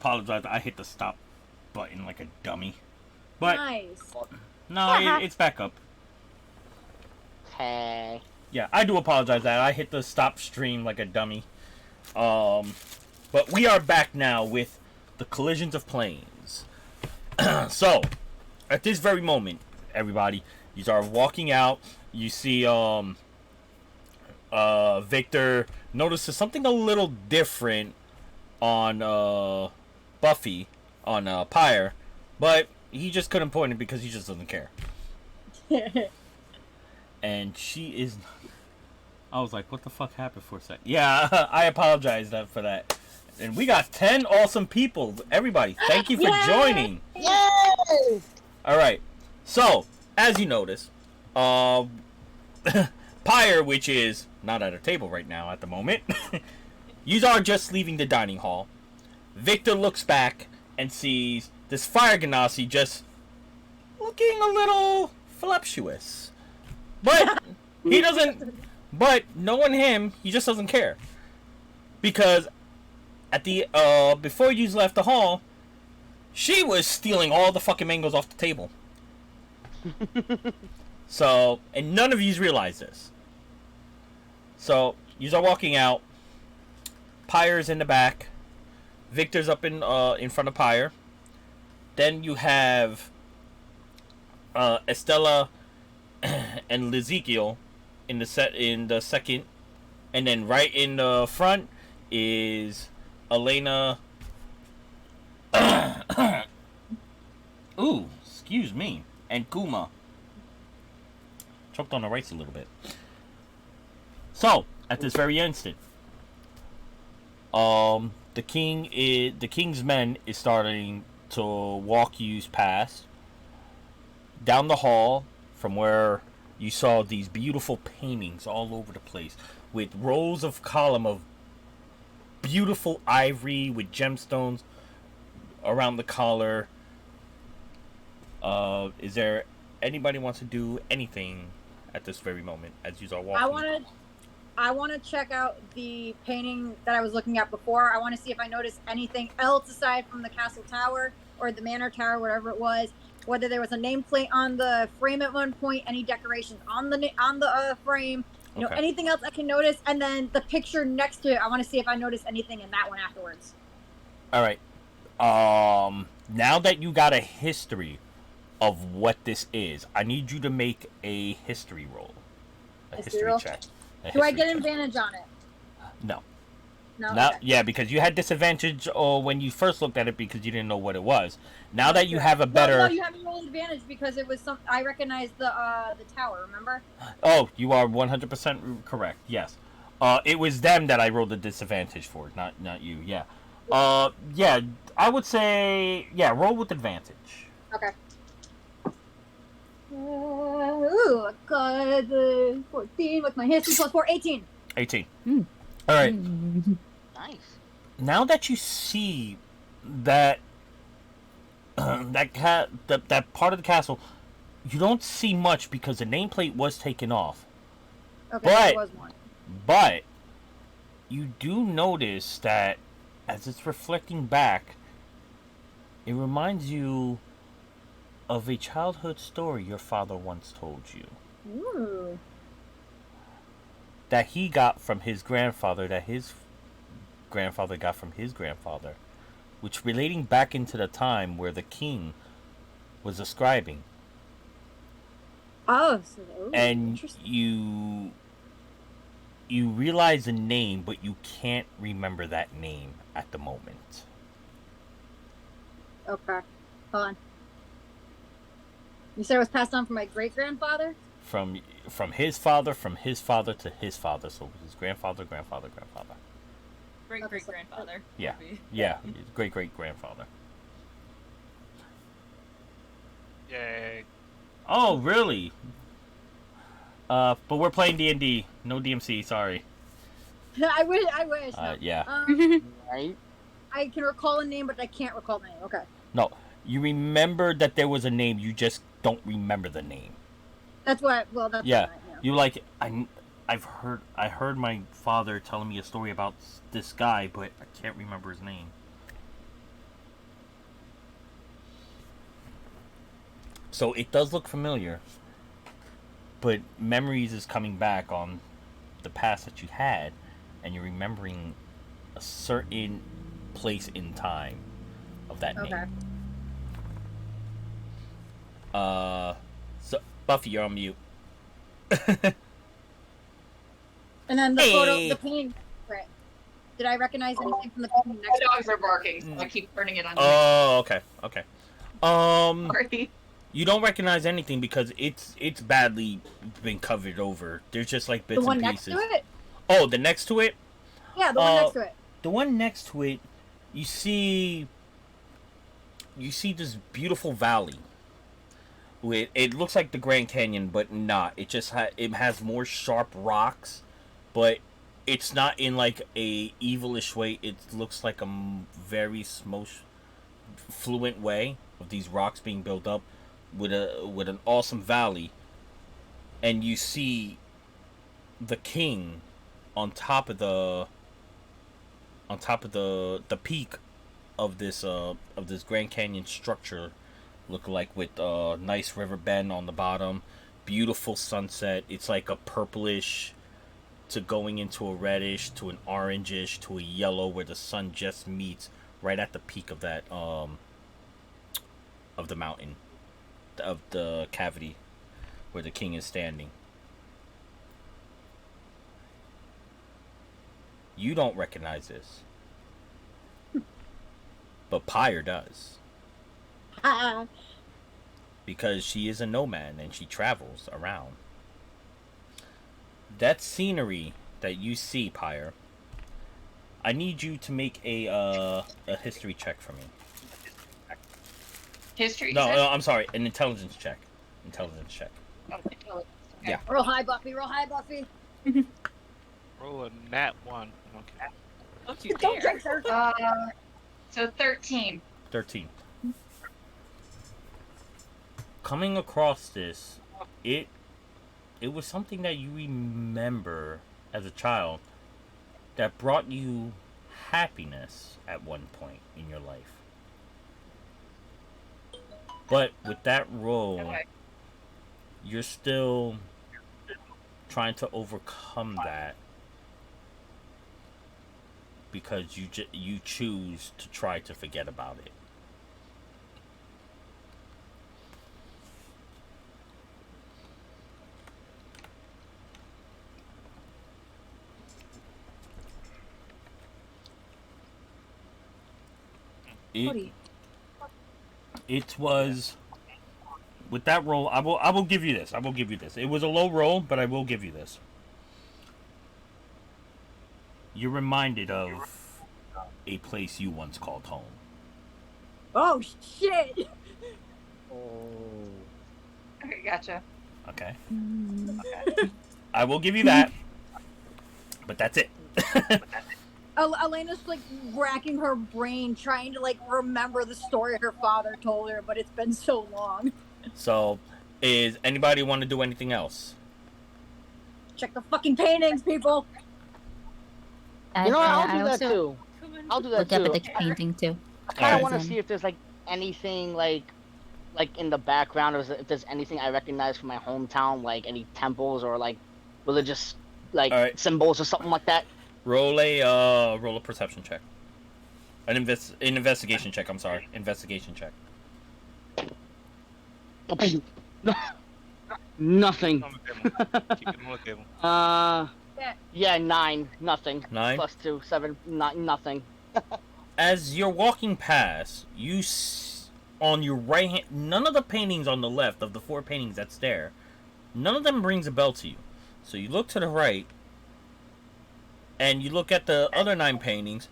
apologize. I hit the stop button like a dummy. But Nice. no, it's back up. Okay. Yeah, I do apologize that I hit the stop stream like a dummy. But we are back now with the collisions of planes. So, at this very moment, everybody, you are walking out. You see, Victor notices something a little different on Buffy, on Pyre, but he just couldn't point it because he just doesn't care. And she is. I was like, what the fuck happened for a sec? Yeah, I apologize for that. And we got 10 awesome people. Everybody, thank you for joining. Yay! Alright, so, as you notice, Pyre, which is not at a table right now at the moment, you are just leaving the dining hall. Victor looks back and sees this Fire Ganassi just looking a little voluptuous. But he doesn't, but knowing him, he just doesn't care. Because at the, before you left the hall, she was stealing all the fucking mangoes off the table. So, and none of yous realize this. So, yous are walking out. Pyre's in the back. Victor's up in front of Pyre. Then you have Estella and Lizekiel in the second, and then right in the front is Elena. Ooh, excuse me, and Kuma. Choked on the rice a little bit. So at this very instant, the king's men is starting to walk you past down the hall from where you saw these beautiful paintings all over the place with rows of column of beautiful ivory with gemstones around the collar. Is there anybody wants to do anything at this very moment as you are walking? I want to check out the painting that I was looking at before. I want to see if I noticed anything else aside from the castle tower or the manor tower, whatever it was. Whether there was a nameplate on the frame at one point, any decorations on the frame, you know, anything else I can notice, and then the picture next to it. I want to see if I notice anything in that one afterwards. All right. Now that you got a history of what this is, I need you to make a history roll. A history roll? check. Do I get advantage on it? No. No. Now, okay. yeah, because you had disadvantage when you first looked at it because you didn't know what it was. Now that you have a better, no, you have me roll advantage because it was some. I recognized the tower. Remember? Oh, you are 100% correct. Yes. It was them that I rolled the disadvantage for, not you. Yeah. Yeah. I would say roll with advantage. Okay. Ooh, I got 14 with my history plus 4, 18. 18. All right. Nice. Now that you see that that part of the castle, you don't see much because the nameplate was taken off. Okay, there was one. But you do notice that as it's reflecting back, it reminds you of a childhood story your father once told you. Ooh. That he got from his grandfather, that his grandfather got from his grandfather, which relating back into the time where the king was ascribing. Oh, and you realize the name, but you can't remember that name at the moment. Okay, hold on. You said it was passed on from my great-grandfather? From his father to his father, so his grandfather. Great-great-grandfather. Yeah, yeah, great-great-grandfather. Yay. Oh, really? But we're playing D&D. No DMC, sorry. I wish. No. Yeah. Right? I can recall a name, but I can't recall the name. Okay. No, you remember that there was a name, you just don't remember the name. That's what. Well, that's yeah. What You like I heard my father telling me a story about this guy, but I can't remember his name. So it does look familiar, but memories is coming back on the past that you had, and you're remembering a certain place in time of that Okay. name. So Buffy, you're on mute. And then the Hey. photo, the painting. Right. Did I recognize anything from the painting My next to dogs are barking, so I keep turning it on. Oh, okay. Sorry. You don't recognize anything because it's badly been covered over. There's just like the bits one and next pieces. to it? Oh, the next to it? Yeah, the one next to it. The one next to it, you see this beautiful valley. It looks like the Grand Canyon, but not. It just it has more sharp rocks, but it's not in like a evilish way. It looks like a very fluent way of these rocks being built up with an awesome valley, and you see the king on top of the peak of this Grand Canyon structure, look like with a nice river bend on the bottom, beautiful sunset. It's like a purplish to going into a reddish to an orangish to a yellow where the sun just meets right at the peak of that of the mountain, of the cavity where the king is standing. You don't recognize this, but Pyre does, because she is a nomad and she travels around. That scenery that you see, Pyre, I need you to make a history check for me. History. No, check? no, I'm sorry, an intelligence check. Okay. Yeah. Roll high, Buffy. Roll high, Buffy. Roll a nat 1. Okay. Don't you Don't dare. jinx her. So 13. 13. Coming across this, it was something that you remember as a child that brought you happiness at one point in your life. But with that roll, Okay. you're still trying to overcome that because you choose to try to forget about it. It was with that roll. I will give you this. I will give you this. It was a low roll, but I will give you this. You're reminded of a place you once called home. Oh shit! Okay, gotcha. Okay. I will give you that, but that's it. Elena's like racking her brain, trying to like remember the story her father told her, but it's been so long. So, is anybody want to do anything else? Check the fucking paintings, people. You know what? I'll do that also too. I'll do that look up too. at the painting too. I kind of Alright. want to see if there's like anything like in the background, or if there's anything I recognize from my hometown, like any temples or like religious like Alright. symbols or something like that. Roll a perception check. An investigation check. I'm sorry, investigation check. Nothing. On the table. Keep it on the table. Yeah, 9. Nothing. 9. Plus 2, 7. Nothing. As you're walking past, on your right hand, none of the paintings on the left of the 4 paintings that's there, none of them rings a bell to you. So you look to the right, and you look at the other 9 paintings.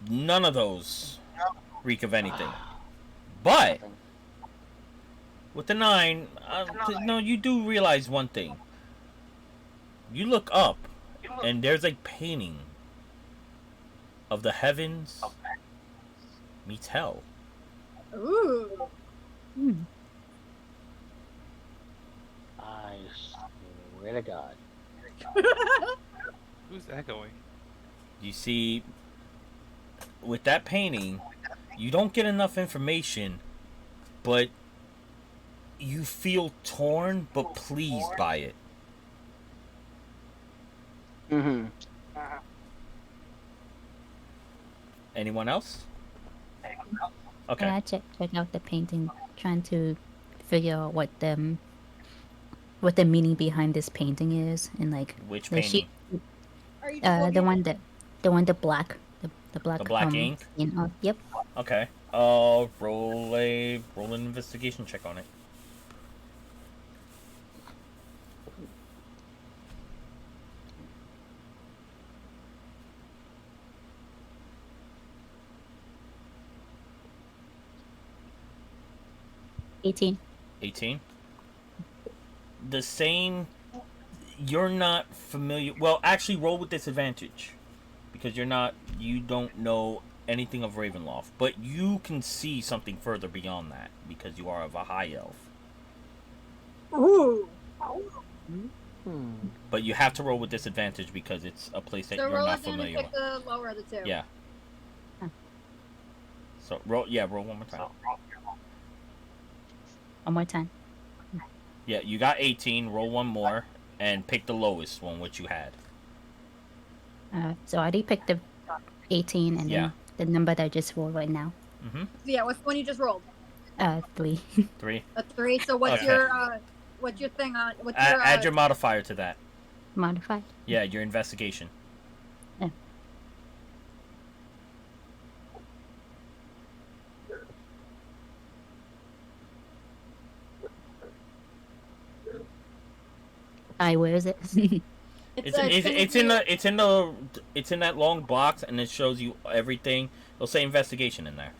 None of those reek of anything. But with the 9, no, you do realize one thing. You look up, and there's a painting of the heavens meets hell. Ooh. I swear to God. Who's echoing? You see, with that painting, you don't get enough information, but you feel torn but pleased by it. Mm-hmm. Anyone else? Okay. Yeah, I check out the painting, trying to figure out what the meaning behind this painting is, and like Which the sheet, painting? Are you the one the black, the black. The black ink? Yep. Okay. Roll an investigation check on it. $18. 18. The same. You're not familiar. Well, actually, roll with disadvantage because you don't know anything of Ravenloft, but you can see something further beyond that because you are of a high elf. Ooh. But you have to roll with disadvantage because it's a place that So you're roll not again and familiar pick with. the lower of the two. Yeah. So roll one more time. One more time. Yeah, you got 18. Roll one more and pick the lowest one, which you had. So I already picked the 18, and Yeah. then the number that I just rolled right now. Mm-hmm. Yeah, what's the one you just rolled? 3. 3. A 3. So what's Okay. what's your thing on? What's Add your modifier to that. Modified. Yeah, your investigation. Yeah. Where is it? It's in that long box, and it shows you everything. It'll say investigation in there.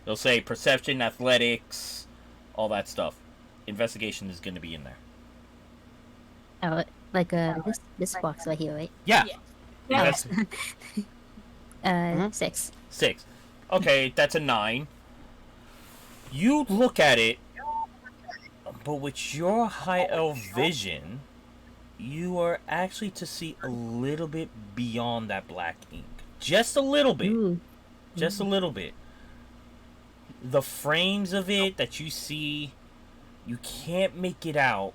It'll say perception, athletics, all that stuff. Investigation is going to be in there. Oh, like this box right here, right? Yeah. Yeah. Invest- 6. 6. Okay, that's a 9. You look at it, but with your high elf vision, you are actually to see a little bit beyond that black ink. Just a little bit. Ooh. Just a little bit. The frames of it that you see, you can't make it out,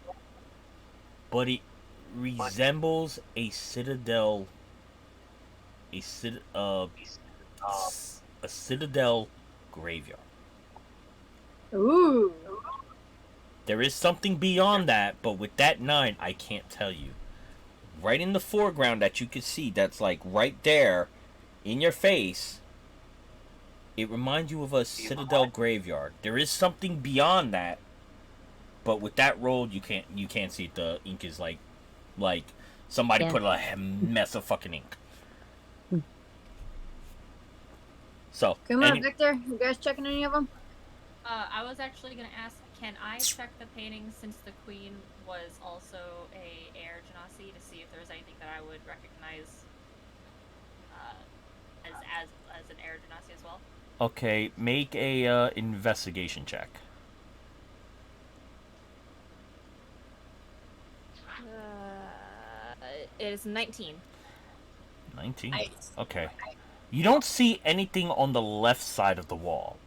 but it resembles a citadel. A citadel graveyard. Ooh. There is something beyond that, but with that 9, I can't tell you. Right in the foreground that you can see, that's like right there in your face, it reminds you of a citadel graveyard. There is something beyond that, but with that roll, you can't see it. The ink is like somebody put a mess of fucking ink. So, Kuma, Victor, you guys checking any of them? I was actually gonna ask, can I check the painting since the queen was also a air genasi to see if there's anything that I would recognize as an air genasi as well? okay, make a investigation check. It is 19. 19. Nice. Okay. You don't see anything on the left side of the wall.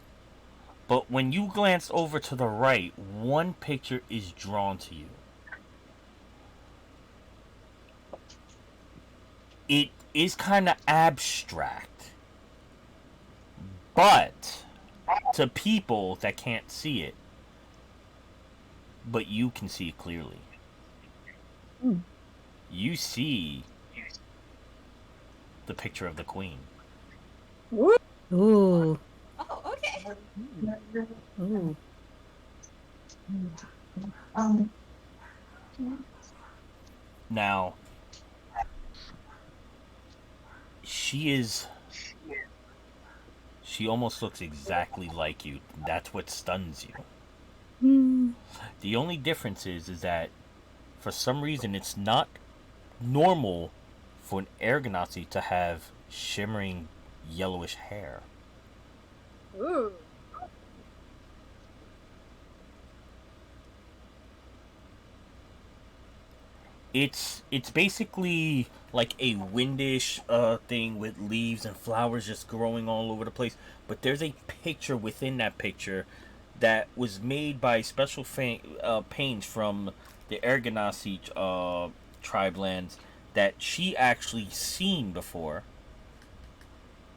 But when you glance over to the right, one picture is drawn to you. It is kind of abstract. But to people that can't see it, but you can see it clearly. You see the picture of the queen. Ooh. Oh, okay. Ooh. Now, she almost looks exactly like you. That's what stuns you. Mm. The only difference is that for some reason it's not normal for an Ergonazi to have shimmering yellowish hair. Ooh. It's basically like a windish thing with leaves and flowers just growing all over the place. But there's a picture within that picture that was made by special paints from the Ergonasi tribe lands that she actually seen before,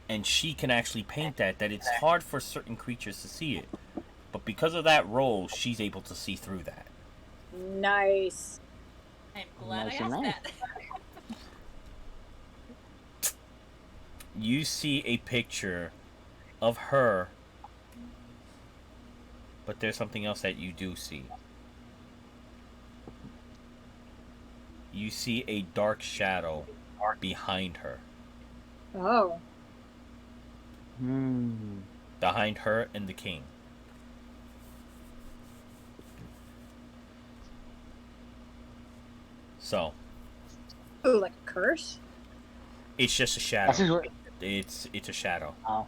and she can actually paint that it's hard for certain creatures to see it, but because of that role, she's able to see through that. Nice. I'm glad Nice I and asked nice. that. You see a picture of her, but there's something else that you do see. You see a dark shadow behind her. Oh. Behind her and the king. So, Ooh, like a curse? it's just a That's shadow. just what- It's a shadow. oh.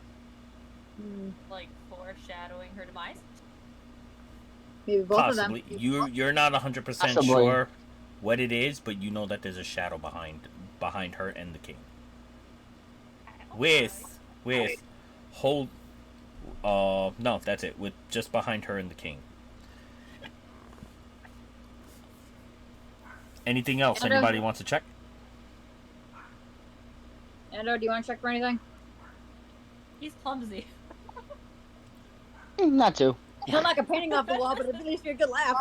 Like foreshadowing her demise. Maybe both Possibly. of them. You're not 100% Possibly. sure what it is, but you know that there's a shadow behind her and the king. With hold no, that's it. With just behind her and the king. Anything else Ando- anybody wants to check? Ando, do you want to check for anything? He's clumsy. Not too. He'll knock a painting off the wall, but at least be a good laugh.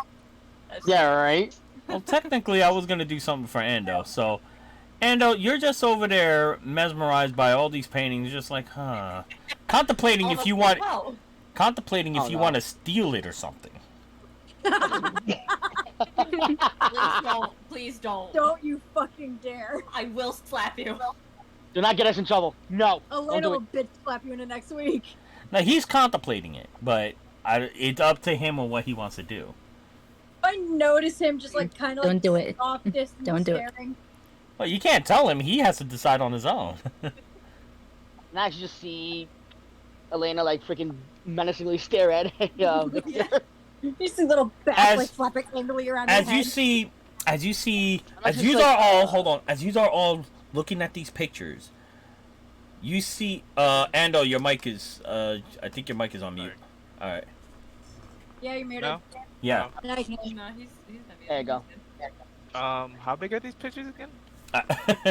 That's Yeah, right. Well, technically I was going to do something for Ando. So, Ando, you're just over there mesmerized by all these paintings, just like, huh. Contemplating if you want Well, contemplating if Oh, you no. want to steal it or something. please don't. Please don't. Don't you fucking dare. I will slap you. Do not get us in trouble. No. Elena do will bitch slap you into next week. Now he's contemplating it, but it's up to him on what he wants to do. I notice him just like kind of Don't like do it. off distance Don't do it. staring. Well, you can't tell him; he has to decide on his own. Now I just see Elena like freaking menacingly stare at Yeah. You see little bats As- like flapping angrily around as his you head. see, as you just are like- all hold on, as you are all looking at these pictures, you see, Ando, your mic is, I think your mic is on mute. All right, Yeah, you muted. No? yeah. Now you can. No, he's gonna be. There you go. How big are these pictures again?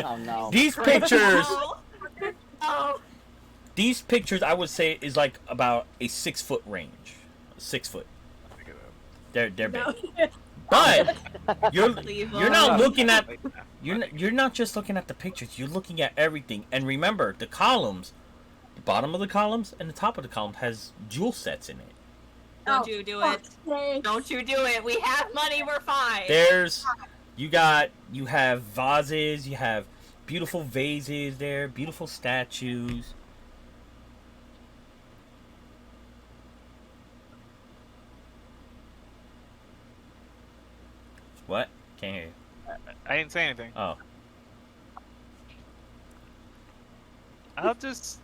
Oh no. These pictures, Oh. these pictures, I would say is like about a 6 foot range, 6 foot. They're big. No. But you're Leave you're him. not looking at you're not just looking at the pictures. You're looking at everything. And remember, the columns, the bottom of the columns and the top of the column has jewel sets in it. Don't Oh, you do fuck's it. sake. Don't you do it. We have money. We're fine. You have vases, you have beautiful vases there, beautiful statues. What? Can't hear you. I didn't say anything. Oh. I'll just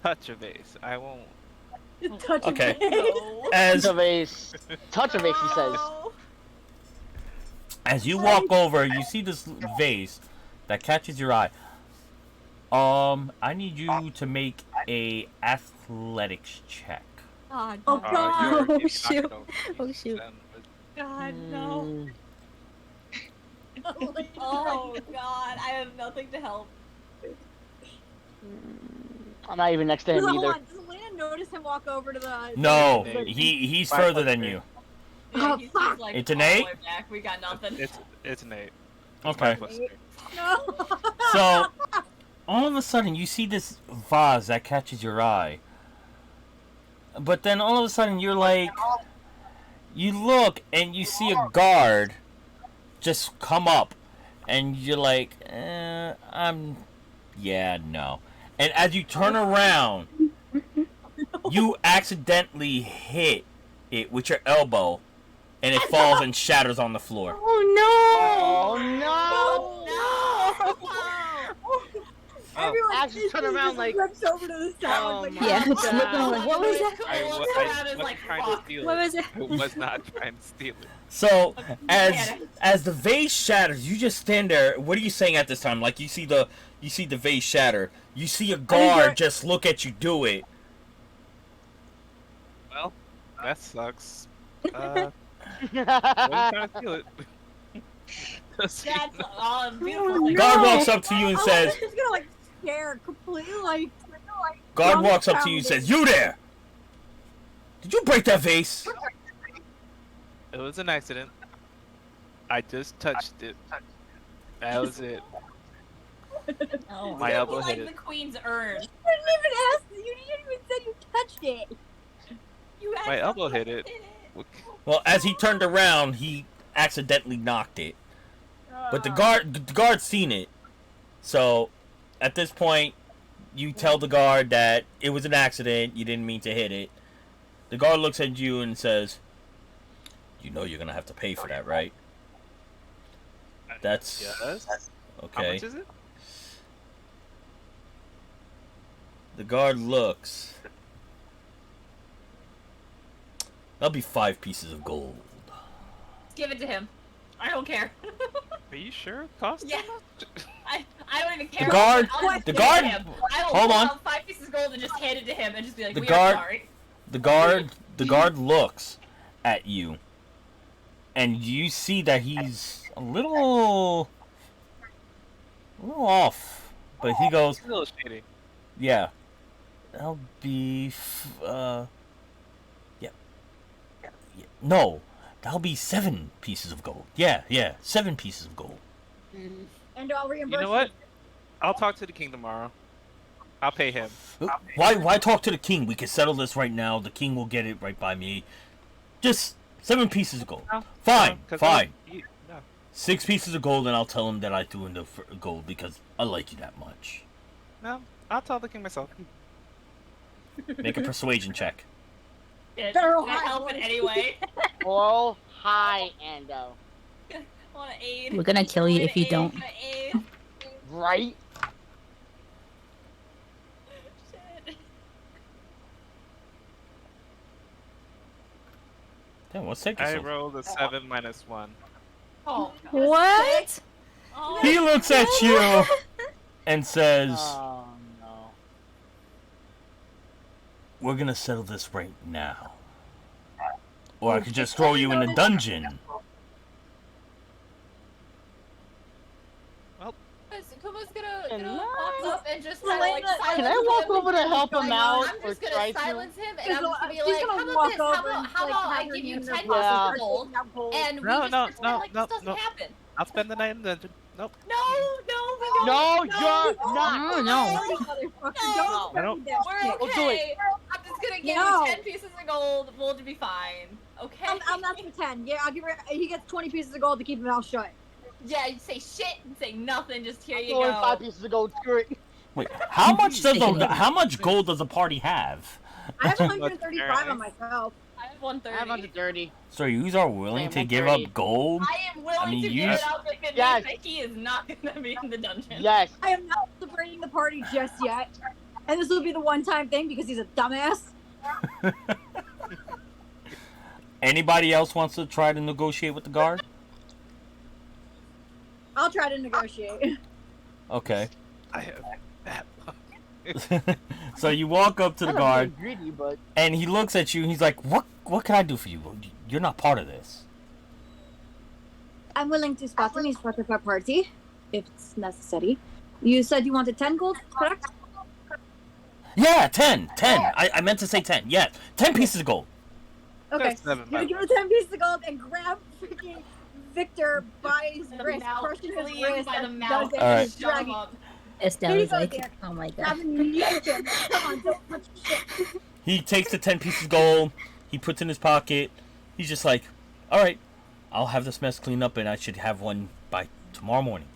touch a vase. I won't. Touch him. Okay. No. As Touch of ace. Touch of ace, he says. No. As you walk over, you see this vase that catches your eye. I need you to make a athletics check. God, Oh, no. God. you're Oh, not shoot. gonna Oh, use shoot. them, but God, no. Mm, Oh, God. I have nothing to help. I'm not even next to him Hold either. on. Does Elena notice him walk over to the? No, Okay. he's Five further plus than three. you. Yeah, Oh, he's fuck. like It's an all the 8? way back. We got nothing. it's an 8. Okay. 5 plus 3. No. So, all of a sudden, you see this vase that catches your eye. But then all of a sudden, you're like, you look and you see a guard just come up, and you're like, yeah, no. And as you turn around, you accidentally hit it with your elbow, and it falls and shatters on the floor. Oh Oh no! Everyone Ash just turned around like- looks over to the side. Oh like, my Yeah, God. it's looking like, what was that? I Looks was around and is not like, trying fuck. to steal What it. was it? I was not trying to steal it. So Yeah. as the vase shatters, you just stand there. What are you saying at this time? Like you see the vase shatter. You see a guard just look at you do it. Well, That sucks. What are you trying to feel it? That's beautiful. Guard walks up to you and I says, was just gonna like stare completely like. guard walks up to you and says, "You there? Did you break that vase?" It was an accident. I just touched it. That was it. Oh, My elbow like hit the it. queen's urn. You didn't even ask. You didn't even say you touched it. You My elbow hit it. Well, as he turned around, he accidentally knocked it. But the guard seen it. So, at this point, you tell the guard that it was an accident, you didn't mean to hit it. The guard looks at you and says, "You know you're gonna have to pay for that, right?" That's Yes. How okay. much is it? The guard looks. That'll be 5 pieces of gold. Give it to him. I don't care. Are you sure it cost Yeah. that much? I don't even care. guard- I'll just the give it to guard- him. I will hold pull on. out 5 pieces of gold and just hand it to him and just be like, The we guard- are sorry. The guard looks at you, and you see that he's a little off. But he goes, It's a little shady. "Yeah, that'll be, no, that'll be 7 pieces of gold. Yeah, 7 pieces of gold." And I'll reimburse You know what? I'll talk to the king tomorrow. I'll pay him. Why talk to the king? We can settle this right now. The king will get it right by me. Just 7 pieces of gold. No. Fine, No, 'cause fine. no. 6 pieces of gold, and I'll tell him that I threw in the gold because I like you that much. No, I'll tell the king myself. Make a persuasion check. Can General I help in any way? Roll high, Endo. I want to aid. We're gonna kill you if you don't. Can I aid? Right? Shit. Damn, what's taking I so? rolled a 7 minus 1. Oh, What? oh. He looks at you and says, Oh no. "We're gonna settle this right now, or I could just throw you in a dungeon." Kuma's gonna Can walk I- up and just kind of like Elena, silence Can I walk him. over to help him out I'm or just try gonna to? silence him, and She's I'm just gonna be she's like, gonna how about walk this? over How and, about like, I have her give you hand 10 in pieces her Yeah. of pocket, gold, taking out gold. and we No, just no, pretend no, like no, this doesn't no. happen. I'll spend the night in the dungeon. Nope. No, we don't. No, you're not. No. Motherfucker, No. don't I don't- do that We're shit. We'll do okay. I'm just gonna give No. you 10 pieces of gold. We'll be fine. Okay. I'm not for 10. Yeah, I'll give her. He gets 20 pieces of gold to keep his mouth shut. Yeah, you say shit and say nothing. Just here you Only go. 5 pieces of gold. Screw it. Wait, how much how much gold does the party have? I have Much 135 on myself. I have I have 130. 130. So you are willing Damn, to give up 130. gold? I am willing I mean, to you- give it up if it Yes. means that he is not gonna be in the dungeon. Yes. I am not celebrating the party just yet. And this will be the one-time thing because he's a dumbass. Anybody else wants to try to negotiate with the guard? I'll try to negotiate. Okay. I have that. So you walk up to the I'm not guard, being greedy, but and he looks at you. And he's like, "What can I do for you? You're not part of this." I'm willing to spot him as part of our party, if it's necessary. You said you wanted 10 gold, correct? Yeah, 10. I meant to say 10. Yeah, 10 pieces of gold. Okay. That's 7 You're gonna give him 10 pieces of gold and grab freaking Victor by his The wrist, mouth, crushing his please, wrist, by the and mouth. does it, All right. and Shut him dragging- up. Estelle Here you is go, like, dear. oh my god. having you yank him. Come on, don't touch shit. He takes the 10 pieces of gold. He puts in his pocket. He's just like, "All right, I'll have this mess cleaned up, and I should have one by tomorrow morning."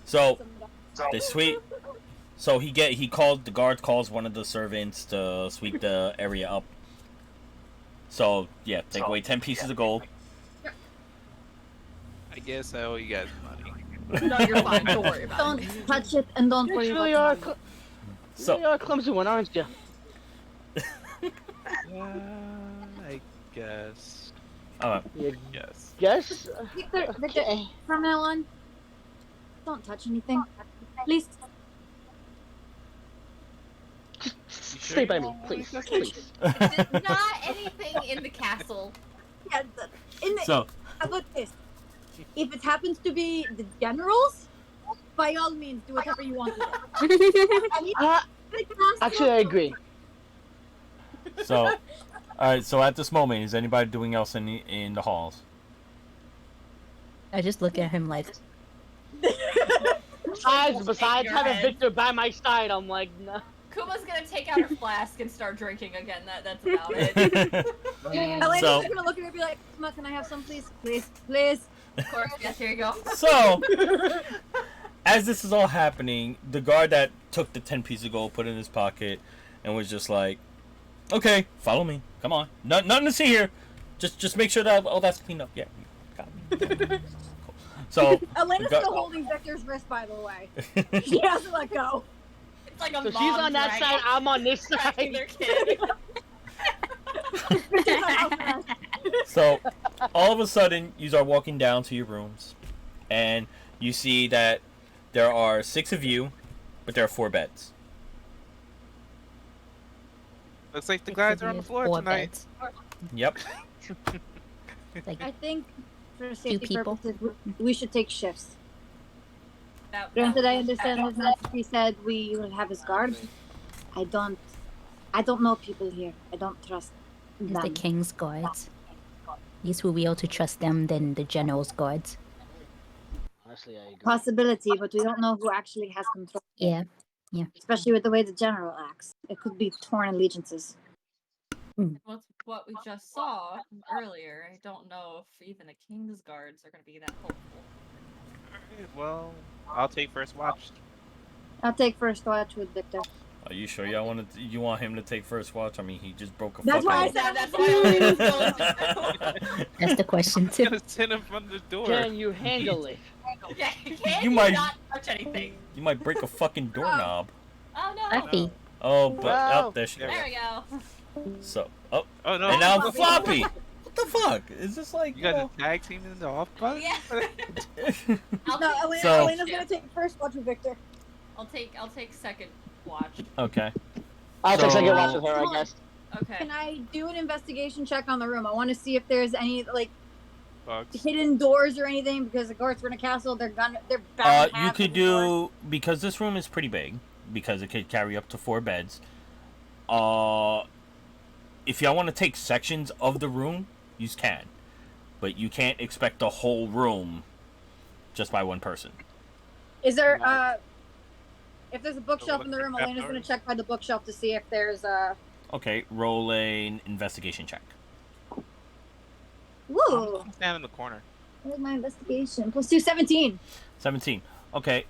So they sweep. So the guard calls one of the servants to sweep the area up. So yeah, take away 10 pieces of gold. I guess I owe you guys money. No, you're fine. Don't worry about it. Don't touch it and don't you worry really about are, it. you So really are a clumsy one, aren't you? I guess. You Yes. Victor, guess? Victor, Okay. from now on, don't touch anything. Please. You Stay by me, please, please. Not anything in the castle. Yeah, in the, So, how about this? If it happens to be the generals, by all means, do whatever you want with it. I need Uh, the castle. actually, I agree. all right. So at this moment, is anybody doing else in the halls? I just look at him like, Besides your having head. Victor by my side, I'm like, no. Kuma's gonna take out her flask and start drinking again. That's about it. Elena's So- just gonna look at her and be like, "Come on, can I have some, please? Please, please." Of course, yes, here you go. So, as this is all happening, the guard that took the 10 pieces of gold, put it in his pocket, and was just like, "Okay, follow me. Come on. Nothing to see here. Just make sure that all that's cleaned up. Yeah, got me. Cool. So, Elena's Go- still holding Victor's wrist, by the way. She hasn't let go. It's like a So mom she's on that dragging- side, I'm on this dragging side. their kid. Victor's like, "How fast?" so all of a sudden, you are walking down to your rooms, and you see that there are 6 of you, but there are 4 beds. Looks like the guys are on the floor 4 tonight. beds. Yep. Like, I think for safety people? purposes, we should take shifts. That- Granted, I that- understand His Majesty said we will have his guard. I don't know people here. I don't trust is the them. king's guards. Yes, we will to trust them than the general's guards. Honestly, I agree. Possibility, but we don't know who actually has control. Yeah. Especially with the way the general acts. It could be torn allegiances. What's what we just saw earlier. I don't know if even the king's guards are going to be that hopeful. Alright, well, I'll take first watch. I'll take first watch with Victor. Are you sure you want him to take first watch? I mean, he just broke a That's why I fucking. said That's why Elena's going to That's the question I'm too. gonna sit in front of the door. Can you handle it? Yeah, can You you might- not touch anything? You might break a fucking doorknob. Oh no! Fluffy. Oh, but No. oh, there she goes. There we go. So, Oh no! and now Floppy. Floppy. What the fuck? Is this like? You guys are tag teaming in the off button? Yeah. I'll No, take, Elena, So- Elena's gonna take first watch with Victor. I'll take second watch. Okay. I'll take So- second watch with her, I guess. Okay. Can I do an investigation check on the room? I want to see if there's any like Bugs. hidden doors or anything because the guards were in a castle. They're bound to You have could hidden doors. do because this room is pretty big because it could carry up to 4 beds. If y'all want to take sections of the room, you can, but you can't expect the whole room just by one person. Is there No. if there's a bookshelf in the room, Elena's gonna check by the bookshelf to see if there's Okay, roll an investigation check. Woo! Stand in the corner. Where's my investigation? Plus 2, 17. 17. Okay,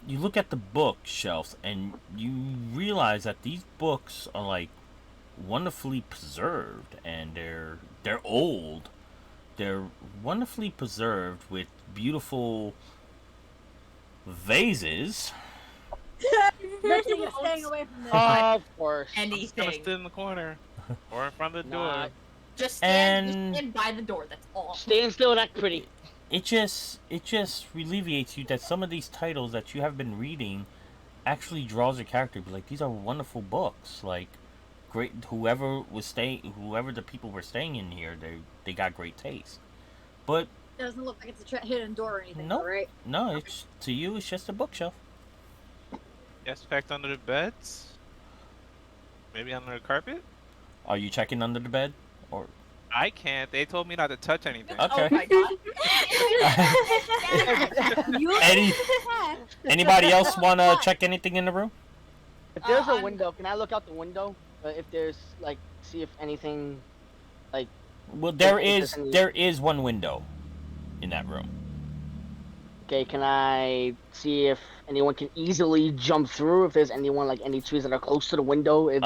you look at the bookshelves and you realize that these books are like wonderfully preserved and they're old. They're wonderfully preserved with beautiful vases. Victor, you're staying away from this. Of course. I'm just gonna Anything. sit in the corner or in front of the door. Nah. Just And- stand by the door. That's all. Staying still, that's pretty. It just alleviates you that some of these titles that you have been reading actually draws your character. Be like, these are wonderful books. Like, great. Whoever the people were staying in here, they got great taste. But Doesn't look like it's a hidden door or anything, Nope. though, right? no, it's to you. It's just a bookshelf. Yes, packed under the beds. Maybe under the carpet. Are you checking under the bed? Or I can't. They told me not to touch anything. Okay. Oh my god. You Any- anybody else want to check anything in the room? If there's a I'm- window, can I look out the window? If there's like, see if anything. Well, there If is there's any- there is one window in that room. Okay, can I see if anyone can easily jump through? If there's anyone like any trees that are close to the window, if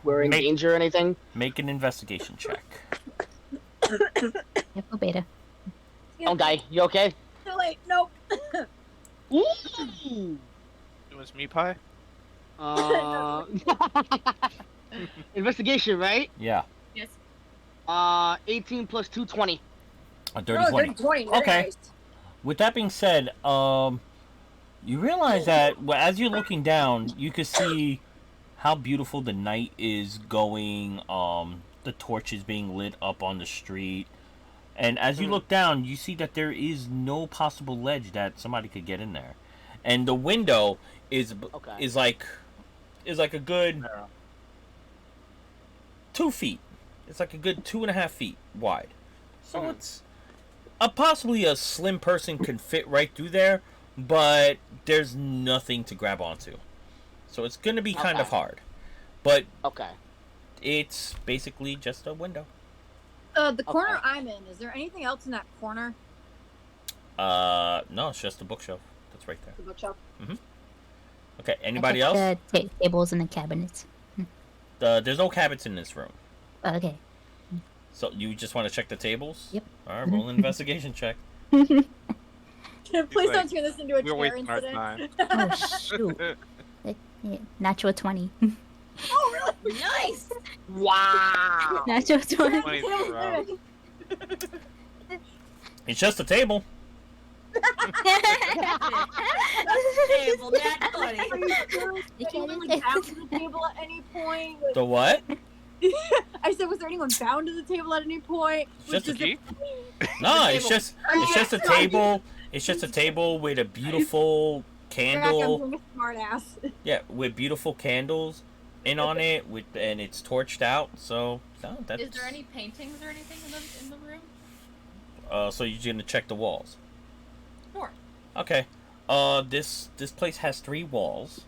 we're in make- danger or anything. Make an investigation check. Careful, Beta. Don't die. You okay? Too late. Nope. Ooh. It was me pie. Uh, investigation, right? Yeah, Yes. 18 plus 2, 20. a dirty 20. 20. Very Okay. nice. With that being said, you realize that well, as you're looking down, you can see how beautiful the night is going. The torches being lit up on the street, and as you look down, you see that there is no possible ledge that somebody could get in there, and the window is Okay. like a good 2 feet. It's like a good 2.5 feet wide. So it's possibly a slim person can fit right through there, but there's nothing to grab onto. So it's gonna be kind of Okay. hard. But Okay. it's basically just a window. The corner Okay. I'm in, is there anything else in that corner? No, it's just a bookshelf. That's right there. The bookshelf. Okay, anybody I else? checked the tables and the cabinets. There's no cabinets in this room. Okay. So you just want to check the tables? Yep. All right, roll an investigation check. Please like, don't turn this into a We're chair wasting our incident. time. Oh shoot. Yeah, natural 20. Oh, really? Nice. Wow. Natural 20. 20 in a row. It's just a table. Table, nat 20. Are you sure? Did anyone like bound to the table at any point? The what? I said, was there anyone bound to the table at any point? It's just a Key? No, it's just a Yeah. table. It's just a table with a beautiful I'm candle. being a smart ass. Yeah, with beautiful candles in on it, and it's torched out. So no, that's. Is there any paintings or anything in the room? So you're gonna check the walls. Sure. Okay. This place has 3 walls,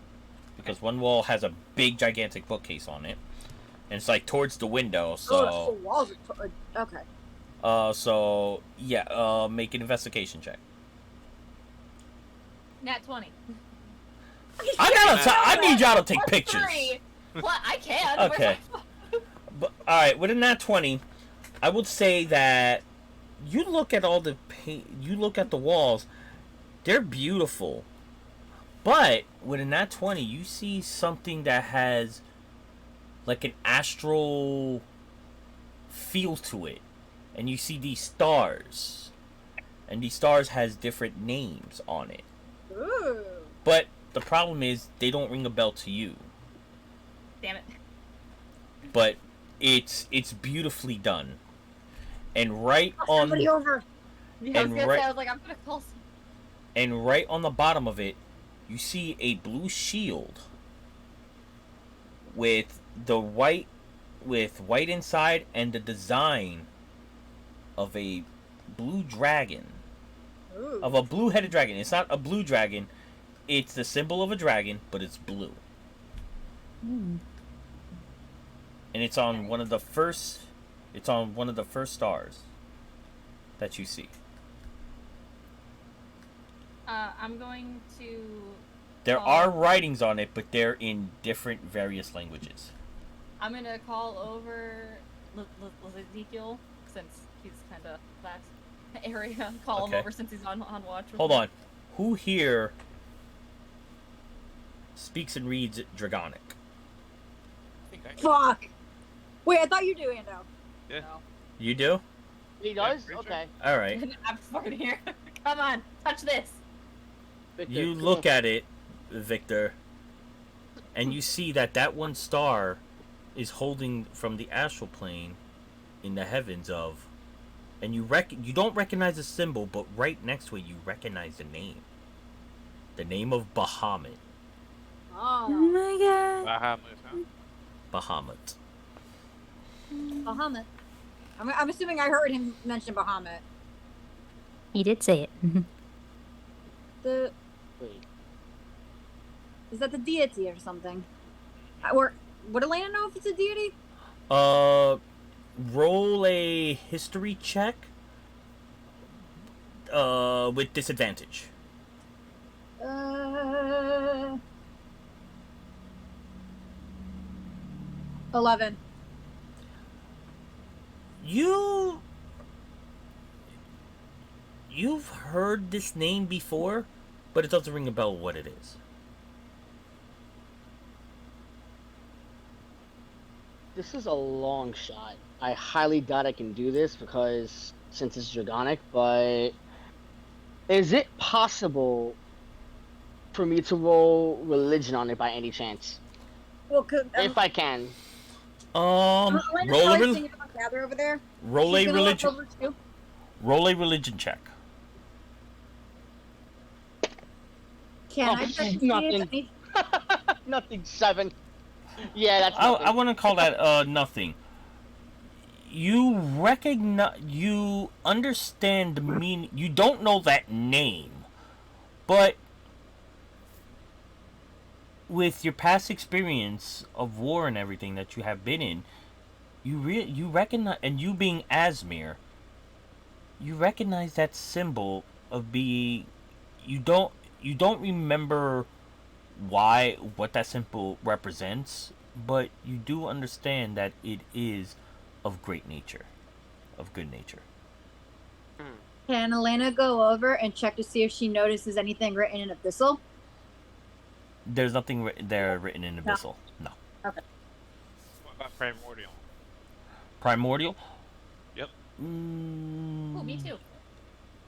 because one wall has a big gigantic bookcase on it, and it's like towards the window. Oh, So the walls are okay. so yeah. Make an investigation check. Nat 20. I need y'all to take Plus pictures. 3. What? I can. Okay. But all right, with a nat 20, I would say that you look at all the paint. You look at the walls; they're beautiful. But with a nat 20, you see something that has like an astral feel to it, and you see these stars, and these stars has different names on it. Ooh. But the problem is they don't ring a bell to you. Damn it. But it's beautifully done, and right on Somebody over. Yeah, I was And gonna right- say, I was like, I'm gonna call some. and right on the bottom of it, you see a blue shield with white inside and the design of a blue dragon, Ooh. of a blue-headed dragon. It's not a blue dragon; it's the symbol of a dragon, but it's blue, Mm. and it's on one of the first. It's on one of the first stars that you see. I'm going to. There Oh. are writings on it, but they're in different various languages. I'm gonna call over Ezekiel since he's kind of that area. Call Okay. him over since he's on watch. with Hold me. on. Who here speaks and reads Dragonic? I think I can. Fuck. Wait, I thought you do, Ando. Yeah. No. You do? He Yeah, does? pretty sure. Okay. Alright. I'm fucking here. Come on, touch this. Victor, You come look here. at it, Victor, and you see that one star is holding from the astral plane in the heavens of, and you don't recognize the symbol, but right next to it you recognize the name. The name of Bahamut. Oh Oh, my god. Bahamut, huh? Bahamut. Bahamut. I'm assuming I heard him mention Bahamut. He did say it. The Wait. is that the deity or something? Or would Elena know if it's a deity? Roll a history check. With disadvantage. 11. You've heard this name before, but it doesn't ring a bell what it is. This is a long shot. I highly doubt I can do this because since it's Dragonic, but is it possible for me to roll religion on it by any chance? Well, could If I can. Roll a gather over there. roll a She's gonna look religion. over too. Roll a religion check. Can Oh, I check nothing. Nothing. 7. Yeah, that's I nothing. wouldn't call that nothing. You recognize, you understand the meaning. You don't know that name, but with your past experience of war and everything that you have been in, you recognize, and you being Asmir, you recognize that symbol of being. You don't remember what that symbol represents, but you do understand that it is of great nature, of good nature. Can Elena go over and check to see if she notices anything written in Abyssal? There's nothing written in Abyssal. No. What about Primordial? Primordial? Yep. Oh, me too.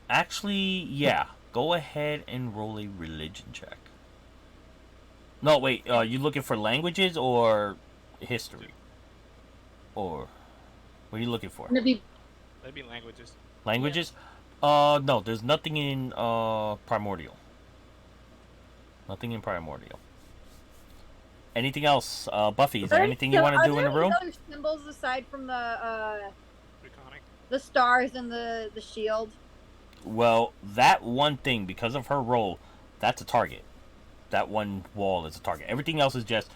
Actually, yeah. Go ahead and roll a religion check. No, wait. You looking for languages or history? Or what are you looking for? Maybe Maybe languages. Languages? No. There's nothing in Primordial. Nothing in Primordial. Anything else, Buffy? Is there anything you want to do in the room? Are there any other symbols aside from Draconic. the stars and the shield? Well, that one thing, because of her role, that's a target. That one wall is a target. Everything else is just,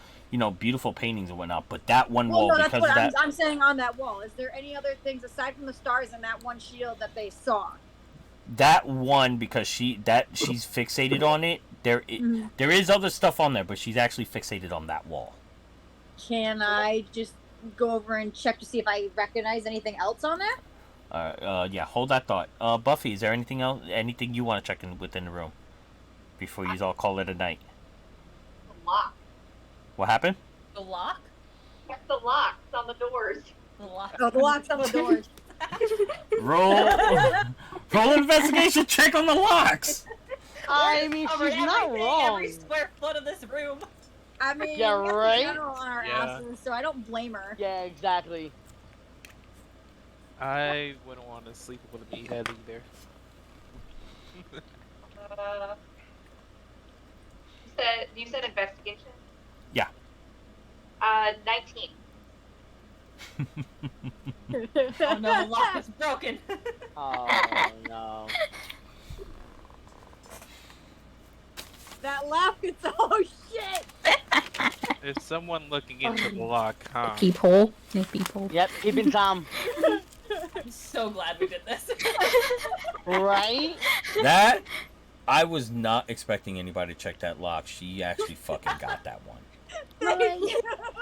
beautiful paintings and whatnot. But that one wall, No, that's because what of that, I'm saying on that wall. Is there any other things aside from the stars and that one shield that they saw? that one, because she's fixated on it. There is other stuff on there, but she's actually fixated on that wall. Can I just go over and check to see if I recognize anything else on there? Yeah, hold that thought. Buffy, is there anything else? Anything you want to check in within the room before you all call it a night? The lock. What happened? The lock? Check the locks on the doors. The lock. Oh, the locks on the doors. Roll an investigation check on the locks. I mean, Over she's not everything, wrong. Every square foot of this room. I mean, Yeah, we got the right? general on our Yeah. asses, so I don't blame her. Yeah, exactly. I wouldn't want to sleep with a meathead either. You said investigation? Yeah. 19. Oh no, the lock is broken. Oh no. That laugh gets oh shit! There's someone looking into the lock, huh? Peephole. No peephole. Yep, keeping Tom. I'm so glad we did this. Right? That I was not expecting anybody to check that lock. She actually fucking got that one. Did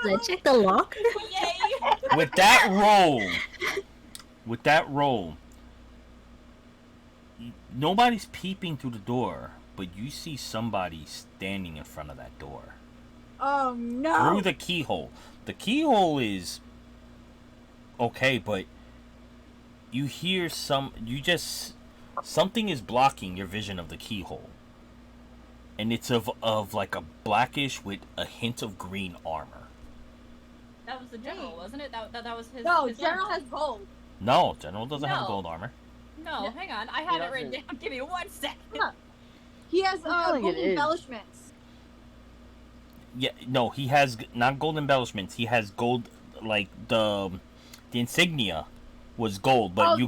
I check the lock? Yay! With that roll, nobody's peeping through the door, but you see somebody standing in front of that door. Oh no! Through the keyhole. The keyhole is okay, but you hear something is blocking your vision of the keyhole. And it's of like a blackish with a hint of green armor. That was the general, wasn't it? That was his. No, his General armor. has gold. No, General doesn't have No. gold armor. No, hang on. I had it written down. Give me 1 second. Huh. He has telling gold it is. embellishments. Yeah, no, he has not gold embellishments. He has gold, like the insignia was gold, but Oh, you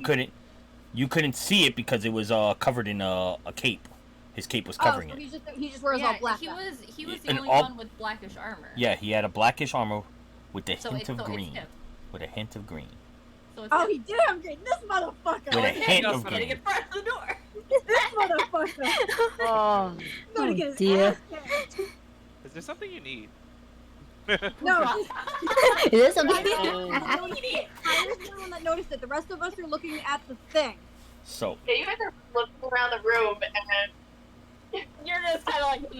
couldn't see it because it was covered in a cape. His cape was covering so it. he just wears all Yeah, black. he now. was the And only all- one with blackish armor. Yeah, he had a blackish armor with a So hint it's of so green. It's him. With a hint of green. So it's Oh, him. he did have green. This motherfucker. With a Okay, hint just of getting green. in front of the door. This motherfucker. Oh. Gonna Oh, get his dear. ass kicked. Is there something you need? No, Is this something? I was the one that noticed it. The rest of us are looking at the thing. So Yeah, you guys are looking around the room and You're just kind of like,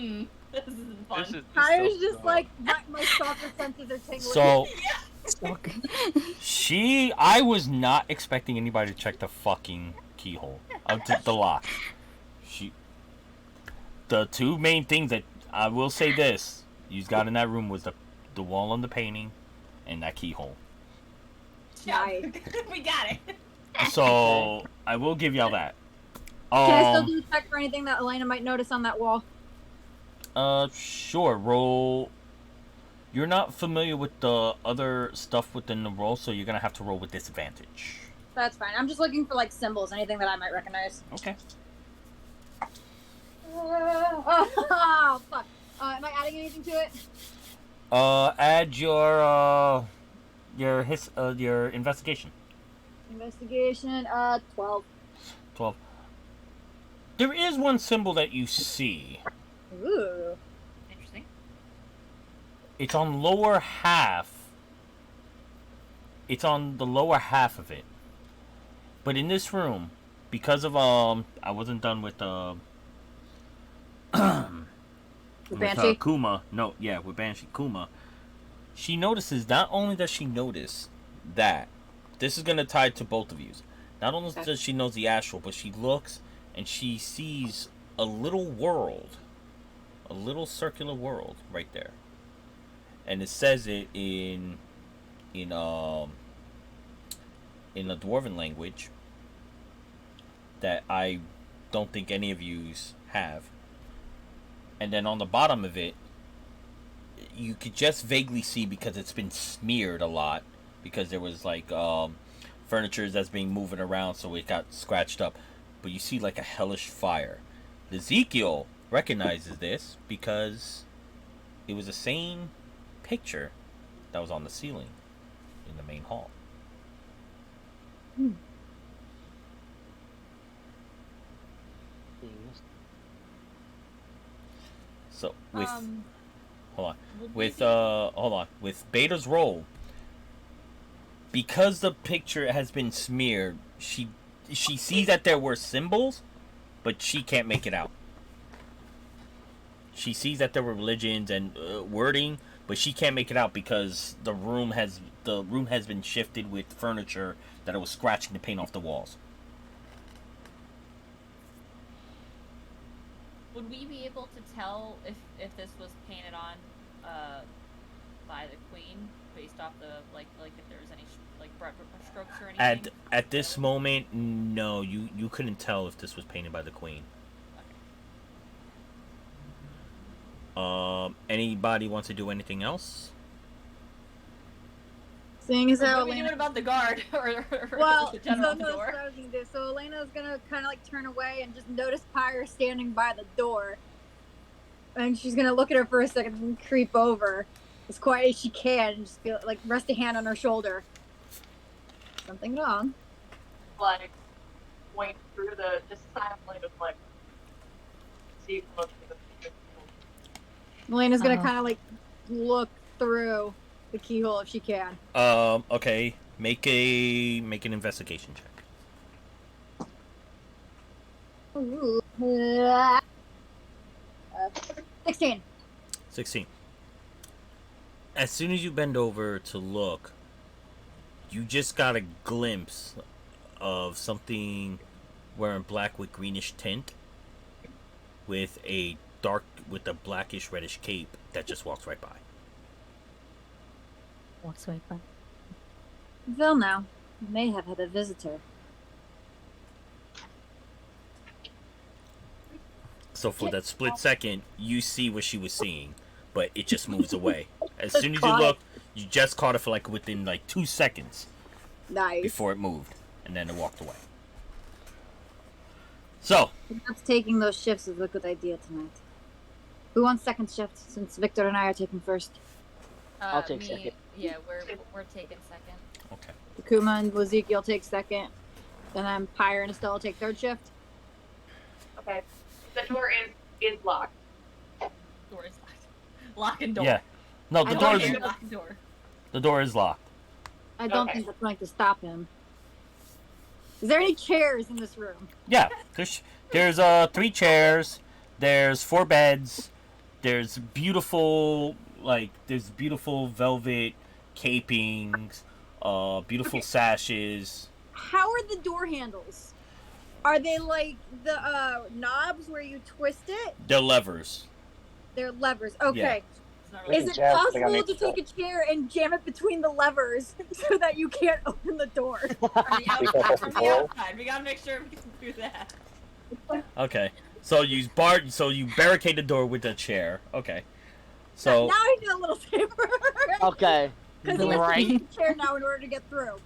this isn't fun. Tyler's so just dumb. like, my stalker senses are tingling. so Stalker. I was not expecting anybody to check the fucking keyhole of the lock. The two main things that I will say this you got in that room was the wall on the painting and that keyhole. Yeah, we got it. So I will give y'all that. Can I still do a check for anything that Elena might notice on that wall? Sure. Roll. You're not familiar with the other stuff within the roll, so you're gonna have to roll with disadvantage. That's fine. I'm just looking for like symbols, anything that I might recognize. Okay. Oh fuck! Am I adding anything to it? Add your investigation. Investigation. 12. 12. There is one symbol that you see. Ooh. Interesting. It's on lower half. It's on the lower half of it. But in this room, because of I wasn't done with Banshee? Kuma. No, yeah, with Banshee Kuma. She notices, not only does she notice that, this is going to tie to both of you. Not only does she know the astral, but she looks and she sees a little world. A little circular world right there. And it says it in a dwarven language that I don't think any of yous have. And then on the bottom of it, you could just vaguely see, because it's been smeared a lot, because there was like furniture that's being moving around, so it got scratched up. But you see like a hellish fire. Ezekiel recognizes this because it was the same picture that was on the ceiling in the main hall. So with hold on, with Beta's roll, because the picture has been smeared, she sees that there were symbols, but she can't make it out. She sees that there were religions and wording, but she can't make it out because the room has been shifted with furniture that it was scratching the paint off the walls. Would we be able to tell if this was painted on by the queen based off the like if there was any brush strokes or anything? At this moment, no, you couldn't tell if this was painted by the queen. Anybody wants to do anything else? Seeing as What how are we doing about the guard or well, the so general no, at the that's door? what I was gonna do. So Elena's gonna kind of like turn away and just notice Pyre standing by the door, and she's gonna look at her for a second and creep over as quiet as she can and just feel like rest a hand on her shoulder. Something wrong? Like, point through just silently, just like, see if look at the picture. Elena's gonna Oh. kind of like look through the keyhole if she can. Okay. Make an investigation check. Ooh. 16. 16. As soon as you bend over to look, you just got a glimpse of something wearing black with greenish tint, with a blackish reddish cape that just walks right by. Walks right by. Well, now, you may have had a visitor. So for that split second, you see what she was seeing, but it just moves away. As soon as you Caught it. look, you just caught it for like within like 2 seconds Nice. before it moved, and then it walked away. So, Perhaps taking those shifts is a good idea tonight. Who wants second shift, since Victor and I are taking first? I'll take me, second. Yeah, we're taking second. okay. Kuma and Ezekiel take second. And then Pyre and Estelle take third shift. Okay. The door is locked. Door is locked. Lock and door. Yeah. No, the I door don't is hear- Lock and door. the door is locked. I don't Okay. think that's going to stop him. Is there any chairs in this room? Yeah. There's 3 chairs. There's 4 beds. There's beautiful velvet capings, beautiful sashes. How are the door handles? Are they like the knobs where you twist it? They're levers. They're levers. Okay. not Is really. it Jam something on possible to the take a chair and jam it between the levers so that you can't open the door? From the Because outside, that's from the the goal. outside. We gotta make sure we can do that. Okay. So you barricade the door with a chair. Okay. So now I feel a little safer. Okay. Because he has to Right. use the chair now in order to get through.